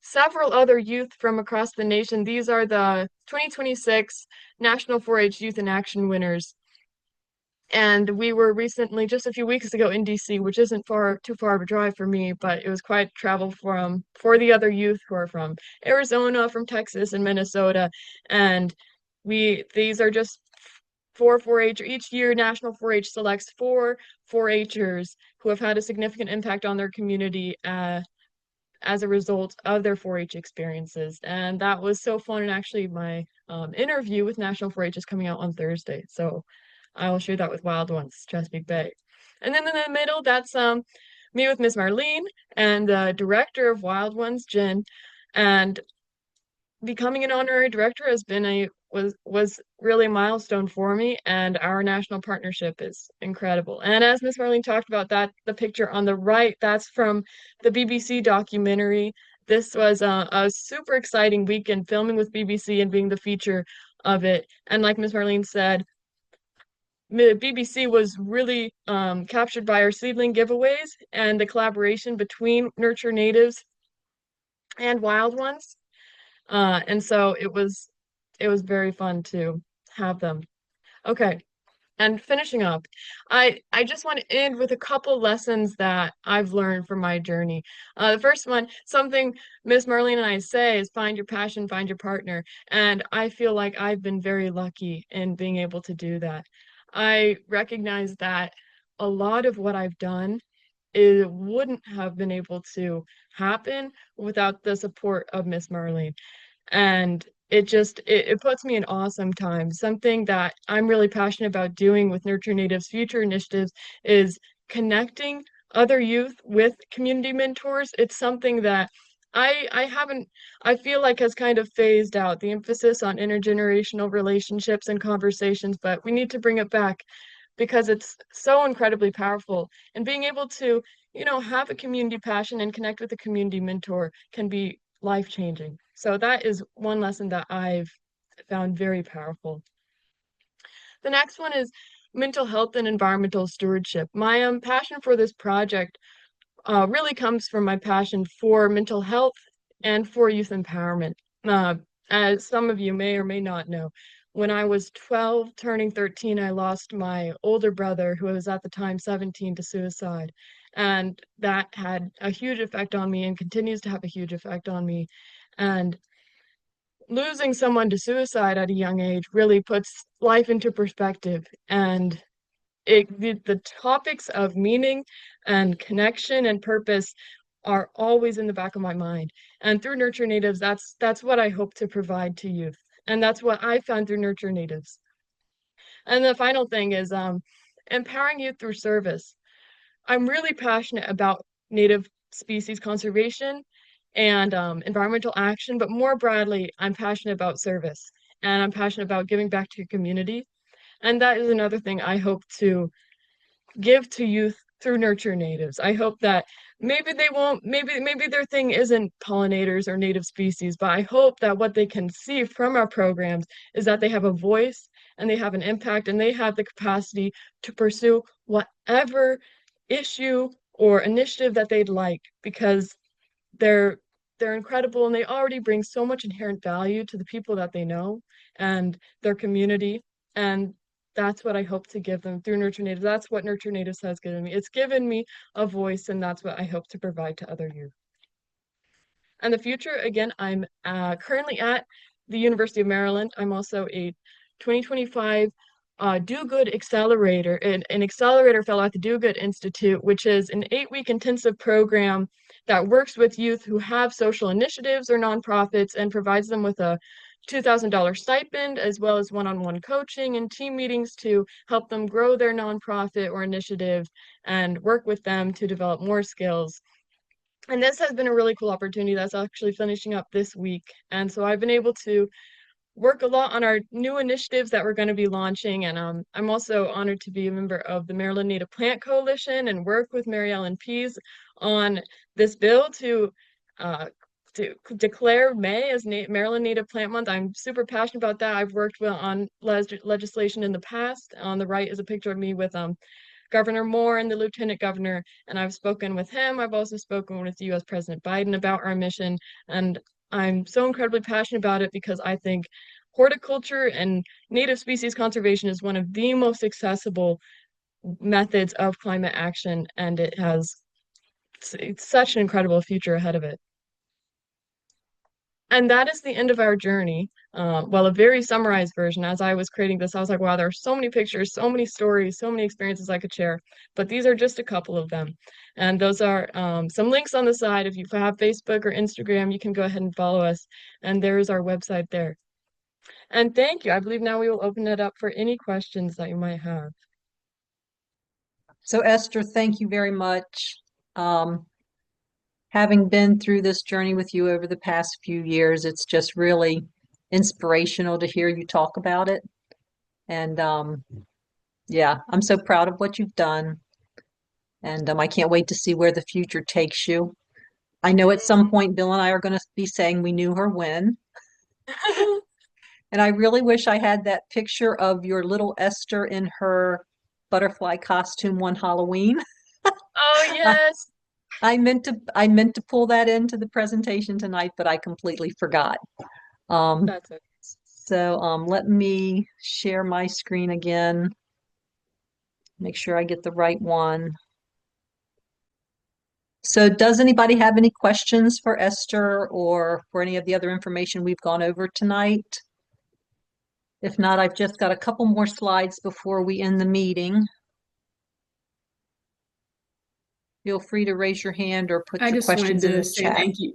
several other youth from across the nation. These are the 2026 National 4-H Youth in Action winners. And we were recently, just a few weeks ago, in DC, which isn't too far of a drive for me, but it was quite travel for the other youth who are from Arizona, from Texas, and Minnesota. And these are just 4-H. Each year, National 4-H selects 4-Hers who have had a significant impact on their community as a result of their 4-H experiences. And that was so fun. And actually, my interview with National 4-H is coming out on Thursday. So I will share that with Wild Ones, Chesapeake Bay. And then in the middle, that's me with Miss Marlene and the director of Wild Ones, Jen. And becoming an honorary director has been a was really a milestone for me, and our national partnership is incredible. And as Miss Marlene talked about, that the picture on the right, that's from the BBC documentary. This was a super exciting weekend filming with BBC and being the feature of it. And like Miss Marlene said, the BBC was really captured by our seedling giveaways and the collaboration between Nurture Natives and Wild Ones. And so it was very fun to have them. Okay. And finishing up, I just want to end with a couple lessons that I've learned from my journey. The first one, something Miss Marlene and I say, is find your passion, find your partner. And I feel like I've been very lucky in being able to do that. I recognize that a lot of what I've done, it wouldn't have been able to happen without the support of Miss Marlene. And it puts me in awesome times. Something that I'm really passionate about doing with Nurture Natives future initiatives is connecting other youth with community mentors. It's something that I feel like has kind of phased out, the emphasis on intergenerational relationships and conversations, but we need to bring it back because it's so incredibly powerful. And being able to, have a community passion and connect with a community mentor can be life-changing. So that is one lesson that I've found very powerful. The next one is mental health and environmental stewardship. My passion for this project really comes from my passion for mental health and for youth empowerment. As some of you may or may not know, when I was 12, turning 13, I lost my older brother, who was at the time 17, to suicide. And that had a huge effect on me and continues to have a huge effect on me. And losing someone to suicide at a young age really puts life into perspective. And the topics of meaning and connection and purpose are always in the back of my mind. And through Nurture Natives, that's what I hope to provide to youth. And that's what I found through Nurture Natives. And the final thing is empowering youth through service. I'm really passionate about Native species conservation and environmental action, but more broadly, I'm passionate about service, and I'm passionate about giving back to your community. And that is another thing I hope to give to youth through Nurture Natives. I hope that maybe their thing isn't pollinators or native species, but I hope that what they can see from our programs is that they have a voice and they have an impact and they have the capacity to pursue whatever issue or initiative that they'd like, because they're incredible and they already bring so much inherent value to the people that they know and their community. And that's what I hope to give them through Nurture Natives. That's what Nurture Natives has given me. It's given me a voice, and that's what I hope to provide to other youth. And the future, again, I'm currently at the University of Maryland. I'm also a 2025 Do Good Accelerator, an accelerator fellow at the Do Good Institute, which is an 8-week intensive program that works with youth who have social initiatives or nonprofits and provides them with a $2,000 stipend, as well as one-on-one coaching and team meetings to help them grow their nonprofit or initiative and work with them to develop more skills. And this has been a really cool opportunity that's actually finishing up this week. And so I've been able to work a lot on our new initiatives that we're going to be launching. And I'm also honored to be a member of the Maryland Native Plant Coalition and work with Mary Ellen Pease on this bill to declare May as Maryland Native Plant Month. I'm super passionate about that. I've worked on legislation in the past. On the right is a picture of me with Governor Moore and the Lieutenant Governor, and I've spoken with him. I've also spoken with U.S. President Biden about our mission, and I'm so incredibly passionate about it because I think horticulture and native species conservation is one of the most accessible methods of climate action, and it's such an incredible future ahead of it. And that is the end of our journey. Well, a very summarized version. As I was creating this, I was like, wow, there are so many pictures, so many stories, so many experiences I could share. But these are just a couple of them. And those are some links on the side. If you have Facebook or Instagram, you can go ahead and follow us. And there is our website there. And thank you. I believe now we will open it up for any questions that you might have. So Esther, thank you very much. Having been through this journey with you over the past few years, it's just really inspirational to hear you talk about it. And yeah, I'm so proud of what you've done. And I can't wait to see where the future takes you. I know at some point Bill and I are going to be saying we knew her when. And I really wish I had that picture of your little Esther in her butterfly costume one Halloween. Oh, yes. I meant to pull that into the presentation tonight, but I completely forgot. That's okay. So let me share my screen again. Make sure I get the right one. So does anybody have any questions for Esther or for any of the other information we've gone over tonight? If not, I've just got a couple more slides before we end the meeting. Feel free to raise your hand or put I your just wanted questions in to the say chat. thank you.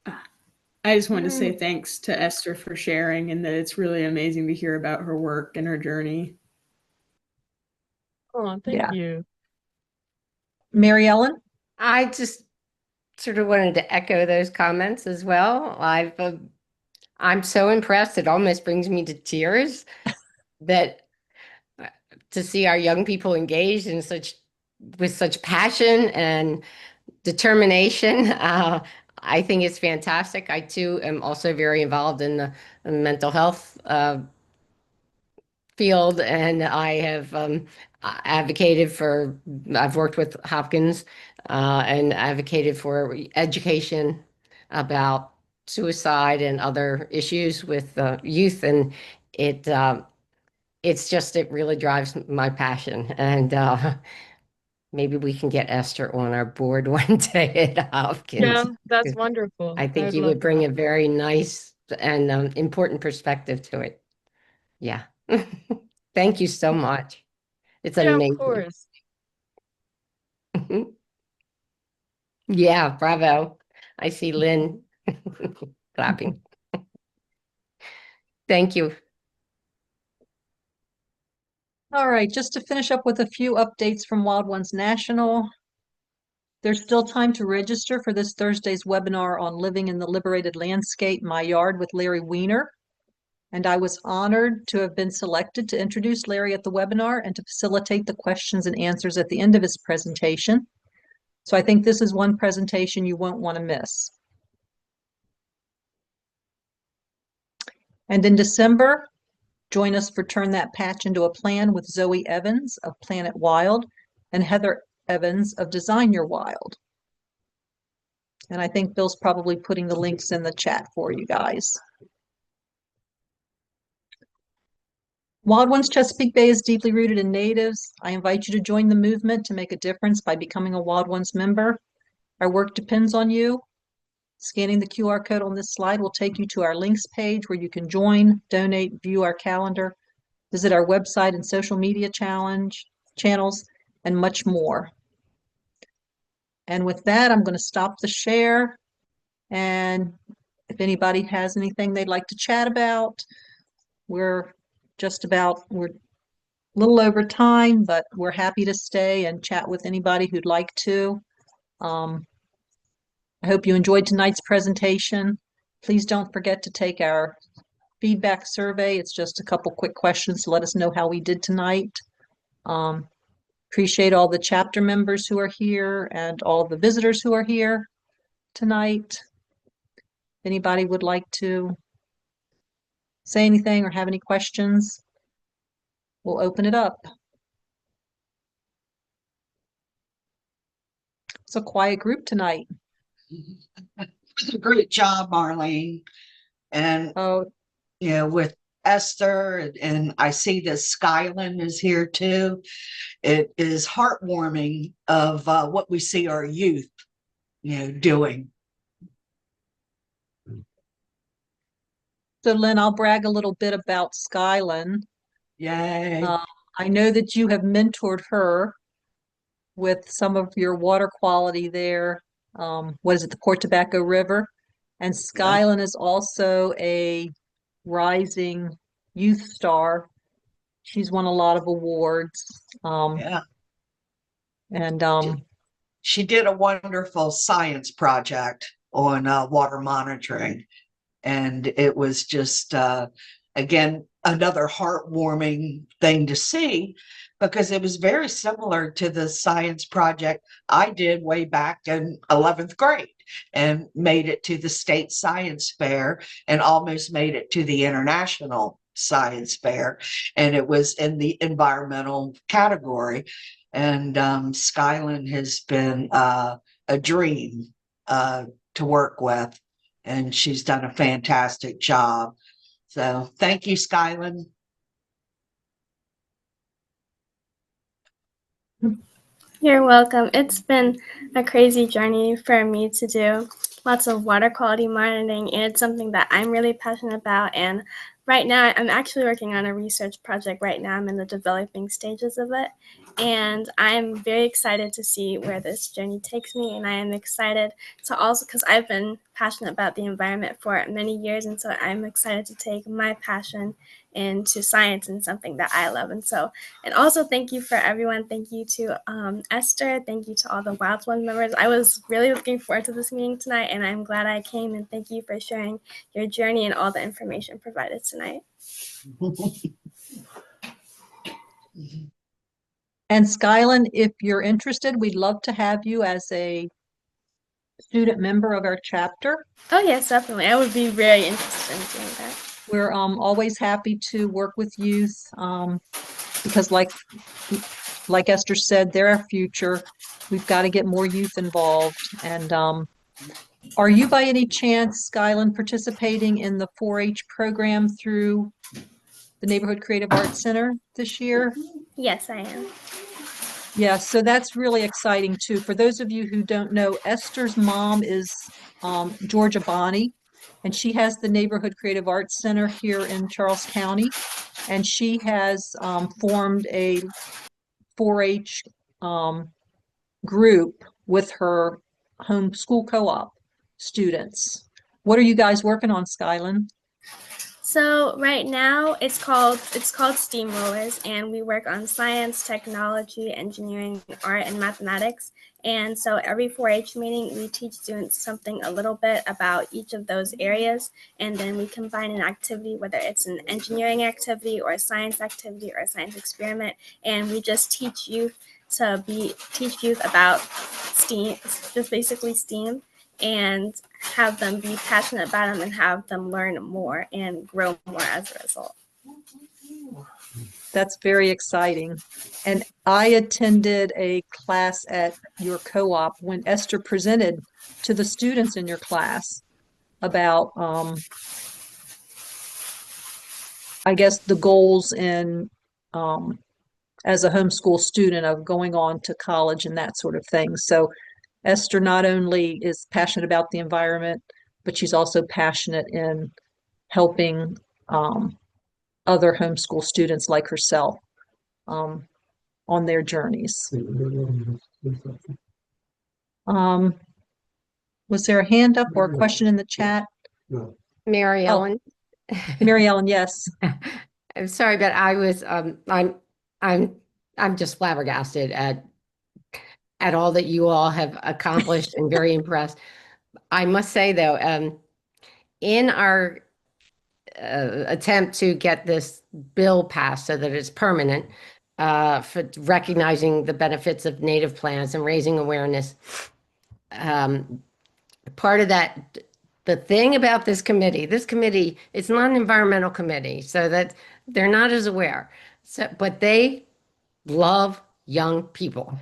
I just wanted to say thanks to Esther for sharing, and that it's really amazing to hear about her work and her journey. Oh, thank Yeah. you. Mary Ellen? I just sort of wanted to echo those comments as well. I'm so impressed. It almost brings me to tears that to see our young people engaged in with such passion and determination. I think it's fantastic. I too am also very involved in the mental health field, and I have advocated for. I've worked with Hopkins and advocated for education about suicide and other issues with youth, and it it really drives my passion, and maybe we can get Esther on our board one day at Hopkins. Yeah, that's wonderful. I think I'd you love would bring that. a very nice and important perspective to it. Yeah. Thank you so much. It's Yeah, of amazing. course. Yeah, bravo. I see Lynn clapping. Thank you. All right, just to finish up with a few updates from Wild Ones National. There's still time to register for this Thursday's webinar on living in the liberated landscape, My Yard with Larry Weiner. And I was honored to have been selected to introduce Larry at the webinar and to facilitate the questions and answers at the end of his presentation. So I think this is one presentation you won't want to miss. And in December, join us for Turn That Patch into a Plan with Zoe Evans of Planet Wild and Heather Evans of Design Your Wild. And I think Bill's probably putting the links in the chat for you guys. Wild Ones Chesapeake Bay is deeply rooted in natives. I invite you to join the movement to make a difference by becoming a Wild Ones member. Our work depends on you. Scanning the QR code on this slide will take you to our links page where you can join, donate, view our calendar, visit our website and social media channels, and much more. And with that, I'm going to stop the share. And if anybody has anything they'd like to chat about, we're a little over time, but we're happy to stay and chat with anybody who'd like to. I hope you enjoyed tonight's presentation. Please don't forget to take our feedback survey. It's just a couple quick questions to let us know how we did tonight. Appreciate all the chapter members who are here and all the visitors who are here tonight. If anybody would like to say anything or have any questions, we'll open it up. It's a quiet group tonight. It's a great job, Marlene. And Oh, with Esther, and I see that Skyland is here too. It is heartwarming of what we see our youth, doing. so Lynn, I'll brag a little bit about Skyland. Yay. I know that you have mentored her with some of your water quality there. What is it, the Port Tobacco River? And Skyland is also a rising youth star. She's won a lot of awards. Yeah. And She did a wonderful science project on water monitoring. And it was just, again, another heartwarming thing to see, because it was very similar to the science project I did way back in 11th grade and made it to the state science fair and almost made it to the international science fair. And it was in the environmental category. And Skyland has been a dream to work with, and she's done a fantastic job. So thank you, Skyland. You're welcome. It's been a crazy journey for me to do. Lots of water quality monitoring, and it's something that I'm really passionate about. And right now, I'm actually working on a research project right now. I'm in the developing stages of it. And I'm very excited to see where this journey takes me. And I am excited to also, because I've been passionate about the environment for many years. And so I'm excited to take my passion into science and something that I love. And so, and also thank you for everyone. Thank you to Esther. Thank you to all the Wild One members. I was really looking forward to this meeting tonight, and I'm glad I came. And thank you for sharing your journey and all the information provided tonight. And Skyland, if you're interested, we'd love to have you as a student member of our chapter. Oh, yes, definitely. I would be very interested in doing that. We're always happy to work with youth because like Esther said, they're our future. We've got to get more youth involved. And are you by any chance, Skyland, participating in the 4-H program through the Neighborhood Creative Arts Center this year? Yes, I am. Yeah, so that's really exciting too. For those of you who don't know, Esther's mom is Gloria Bonney, and she has the Neighborhood Creative Arts Center here in Charles County, and she has formed a 4-H group with her home school co-op students. What are you guys working on, Skyland? So right now it's called Steamrollers, and we work on science, technology, engineering, art, and mathematics. And so every 4-H meeting, we teach students something a little bit about each of those areas, and then we combine an activity, whether it's an engineering activity or a science activity or a science experiment, and we just teach youth about STEAM, just basically STEAM, and have them be passionate about them and have them learn more and grow more as a result. That's very exciting. And I attended a class at your co-op when Esther presented to the students in your class about, I guess, the goals in as a homeschool student of going on to college and that sort of thing. So Esther not only is passionate about the environment, but she's also passionate in helping other homeschool students like herself on their journeys. Was there a hand up or a question in the chat? Mary Ellen. Mary Ellen, yes. I'm sorry, but I was I'm just flabbergasted at all that you all have accomplished and very impressed. I must say though, in our attempt to get this bill passed so that it's permanent, for recognizing the benefits of native plants and raising awareness, part of that, the thing about this committee, it's not an environmental committee, so that they're not as aware. So, but they love young people.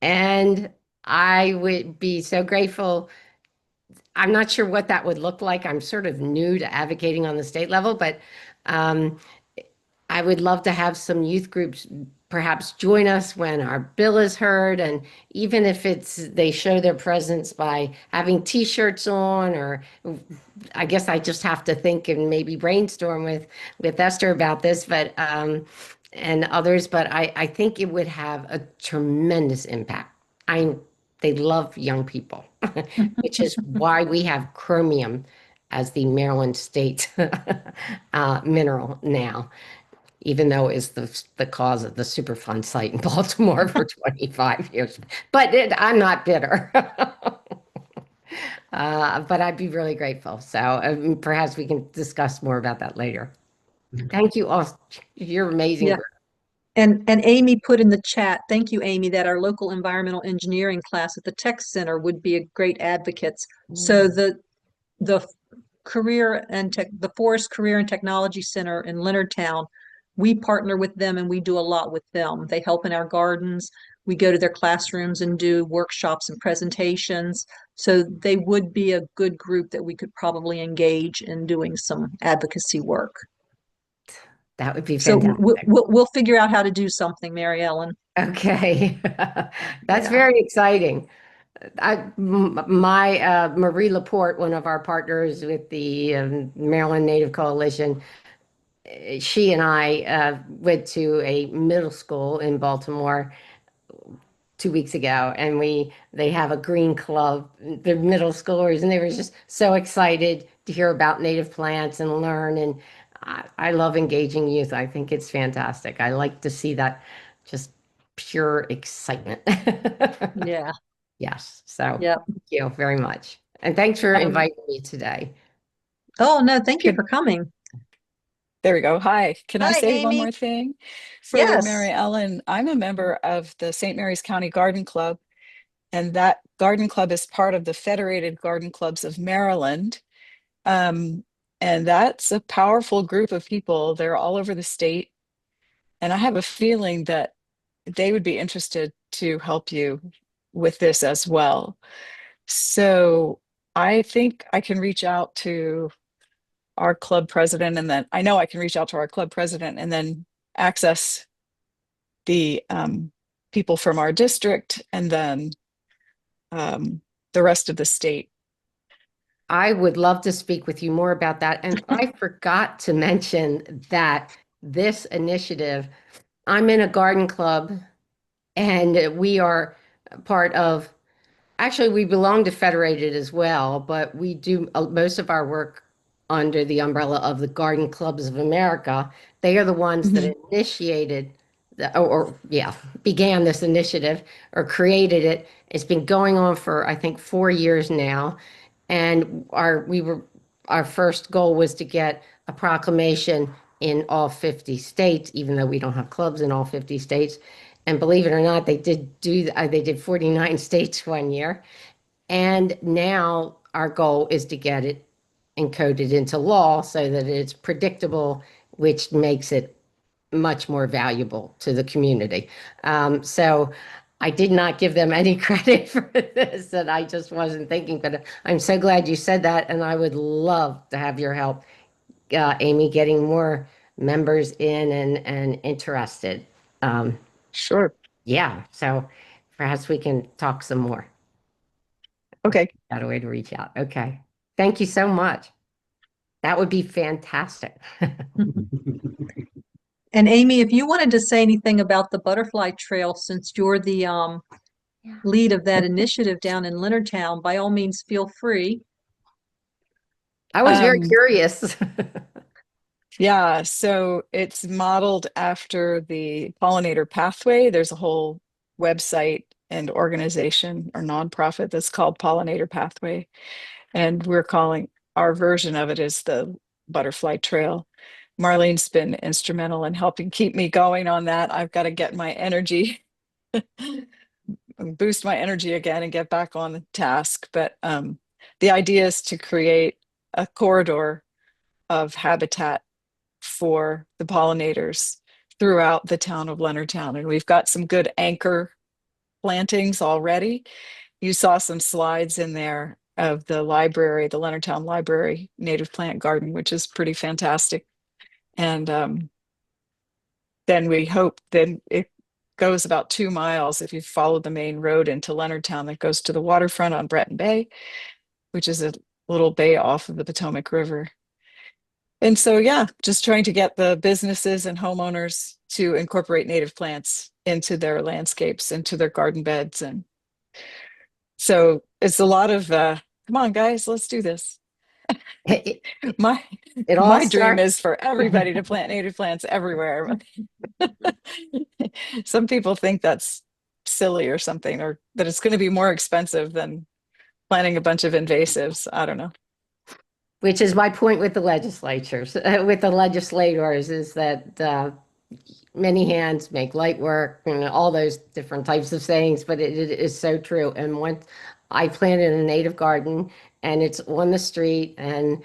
And I would be so grateful. I'm not sure what that would look like. I'm sort of new to advocating on the state level, but I would love to have some youth groups perhaps join us when our bill is heard. And even if they show their presence by having t-shirts on, or I guess I just have to think and maybe brainstorm with Esther about this, but and others, but I think it would have a tremendous impact. They love young people, which is why we have chromium as the Maryland state mineral now, even though it's the cause of the Superfund site in Baltimore for 25 years. But I'm not bitter. But I'd be really grateful. So perhaps we can discuss more about that later. Thank you all. You're amazing. Yeah. And Amy put in the chat, thank you, Amy, that our local environmental engineering class at the Tech Center would be a great advocates. So the the Forest Career and Technology Center in Leonardtown, we partner with them and we do a lot with them. They help in our gardens. We go to their classrooms and do workshops and presentations. So they would be a good group that we could probably engage in doing some advocacy work. That would be So fantastic. we'll figure out how to do something, Mary Ellen. Okay. That's Yeah. very exciting. Marie Laporte, one of our partners with the Maryland Native Coalition, she and I went to a middle school in Baltimore 2 weeks ago, and they have a green club, the middle schoolers, and they were just so excited to hear about native plants and learn. And I love engaging youth. I think it's fantastic. I like to see that just pure excitement. Yeah. Yes. So Yeah. thank you very much. And thanks for inviting me today. Oh, no, thank you for coming. There we go. Hi. Can I Hi, say one Amy. more thing? For Yes. Mary Ellen, I'm a member of the St. Mary's County Garden Club, and that garden club is part of the Federated Garden Clubs of Maryland. And that's a powerful group of people. They're all over the state. And I have a feeling that they would be interested to help you with this as well. So I think I can reach out to our club president, and then I know I can reach out to our club president and then access the people from our district and then the rest of the state. I would love to speak with you more about that. And I forgot to mention that this initiative, I'm in a garden club and we are part of, actually, we belong to Federated as well, but we do most of our work under the umbrella of the Garden Clubs of America. They are the ones that initiated began this initiative or created it. It's been going on for, I think, 4 years now. And our first goal was to get a proclamation in all 50 states, even though we don't have clubs in all 50 states. And believe it or not, they did 49 states one year. And now our goal is to get it encoded into law so that it's predictable, which makes it much more valuable to the community. So I did not give them any credit for this, and I just wasn't thinking, but I'm so glad you said that, and I would love to have your help, Amy, getting more members in and interested. Sure. Yeah, so perhaps we can talk some more. Okay. Got a way to reach out. Okay. Thank you so much. That would be fantastic. And Amy, if you wanted to say anything about the butterfly trail, since you're the lead of that initiative down in Leonardtown, by all means, feel free. I was very curious. Yeah, so it's modeled after the pollinator pathway. There's a whole website and organization or nonprofit that's called Pollinator Pathway. And we're calling our version of it is the Butterfly Trail. Marlene's been instrumental in helping keep me going on that. I've got to get my energy, boost my energy again and get back on the task. But the idea is to create a corridor of habitat for the pollinators throughout the town of Leonardtown. And we've got some good anchor plantings already. You saw some slides in there of the library, the Leonardtown Library Native Plant Garden, which is pretty fantastic. And then we hope then it goes about 2 miles if you follow the main road into Leonardtown that goes to the waterfront on Breton Bay, which is a little bay off of the Potomac River. And so, yeah, just trying to get the businesses and homeowners to incorporate native plants into their landscapes, into their garden beds. And so it's a lot of, come on, guys, let's do this. My dream is for everybody to plant native plants everywhere. Some people think that's silly or something, or that it's going to be more expensive than planting a bunch of invasives. I don't know. Which is my point with the legislatures, with the legislators, is that many hands make light work and all those different types of sayings, but it is so true. And once I planted a native garden and it's on the street and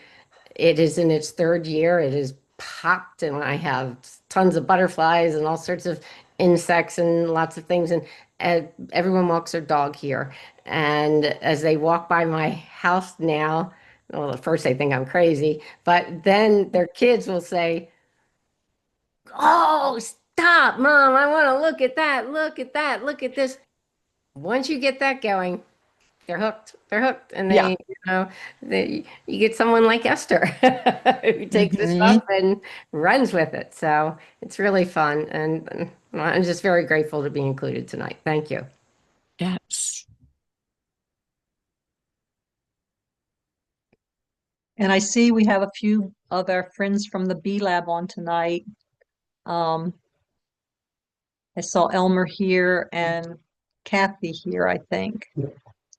it is in its third year, it is popped and I have tons of butterflies and all sorts of insects and lots of things. And everyone walks their dog here. And as they walk by my house now, well, at first they think I'm crazy, but then their kids will say, "Oh, stop, Mom. I want to look at that. Look at that. Look at this." Once you get that going, they're hooked. They're hooked. And Yeah. you get someone like Esther who takes this stuff and runs with it. So it's really fun. And I'm just very grateful to be included tonight. Thank you. Yes. And I see we have a few of our friends from the B Lab on tonight. I saw Elmer here and Kathy here, I think.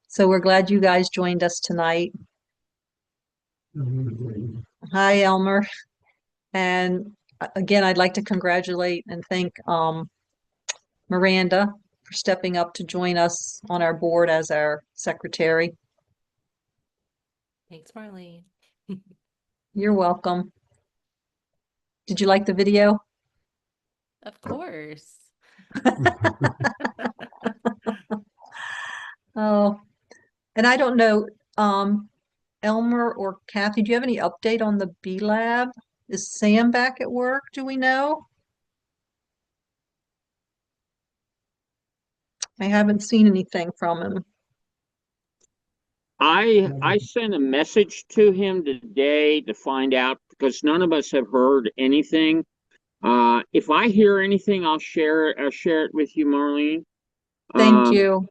So we're glad you guys joined us tonight. Hi, Elmer. And again, I'd like to congratulate and thank Miranda for stepping up to join us on our board as our secretary. Thanks, Marlene. You're welcome. Did you like the video? Of course. Oh, and I don't know, Elmer or Kathy, do you have any update on the B Lab? Is Sam back at work? Do we know? I haven't seen anything from him. I sent a message to him today to find out because none of us have heard anything. If I hear anything, I'll share it with you, Marlene. Thank you.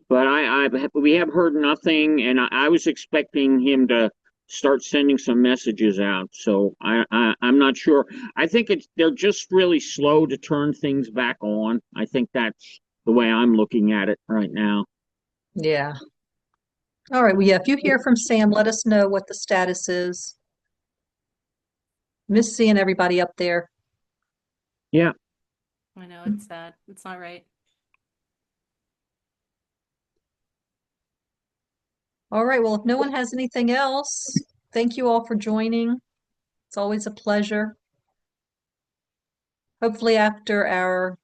But we have heard nothing, and I was expecting him to start sending some messages out. So I'm not sure. I think they're just really slow to turn things back on. I think that's the way I'm looking at it right now. Yeah. All right. Well, yeah, if you hear from Sam, let us know what the status is. Miss seeing everybody up there. Yeah. I know it's sad. It's not right. All right. Well, if no one has anything else, thank you all for joining. It's always a pleasure. Hopefully after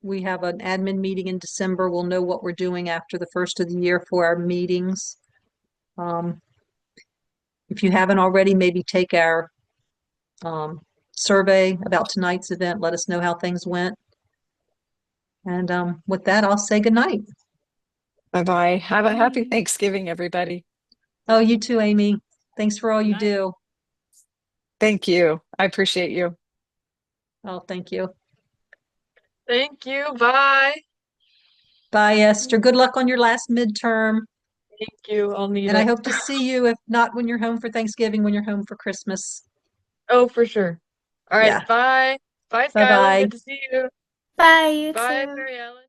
we have an admin meeting in December, we'll know what we're doing after the first of the year for our meetings. If you haven't already, maybe take our survey about tonight's event. Let us know how things went. And with that, I'll say goodnight. Bye-bye. Have a happy Thanksgiving, everybody. Oh, you too, Amy. Thanks for all you Good night. do. Thank you. I appreciate you. Oh, thank you. Thank you. Bye. Bye, Esther. Good luck on your last midterm. Thank you. I'll need And I it. hope to see you, if not when you're home for Thanksgiving, when you're home for Christmas. Oh, for sure. All right. Yeah. Bye. Bye, Skylar. Bye-bye. Good to see you. Bye, you Bye, too. Mary Ellen.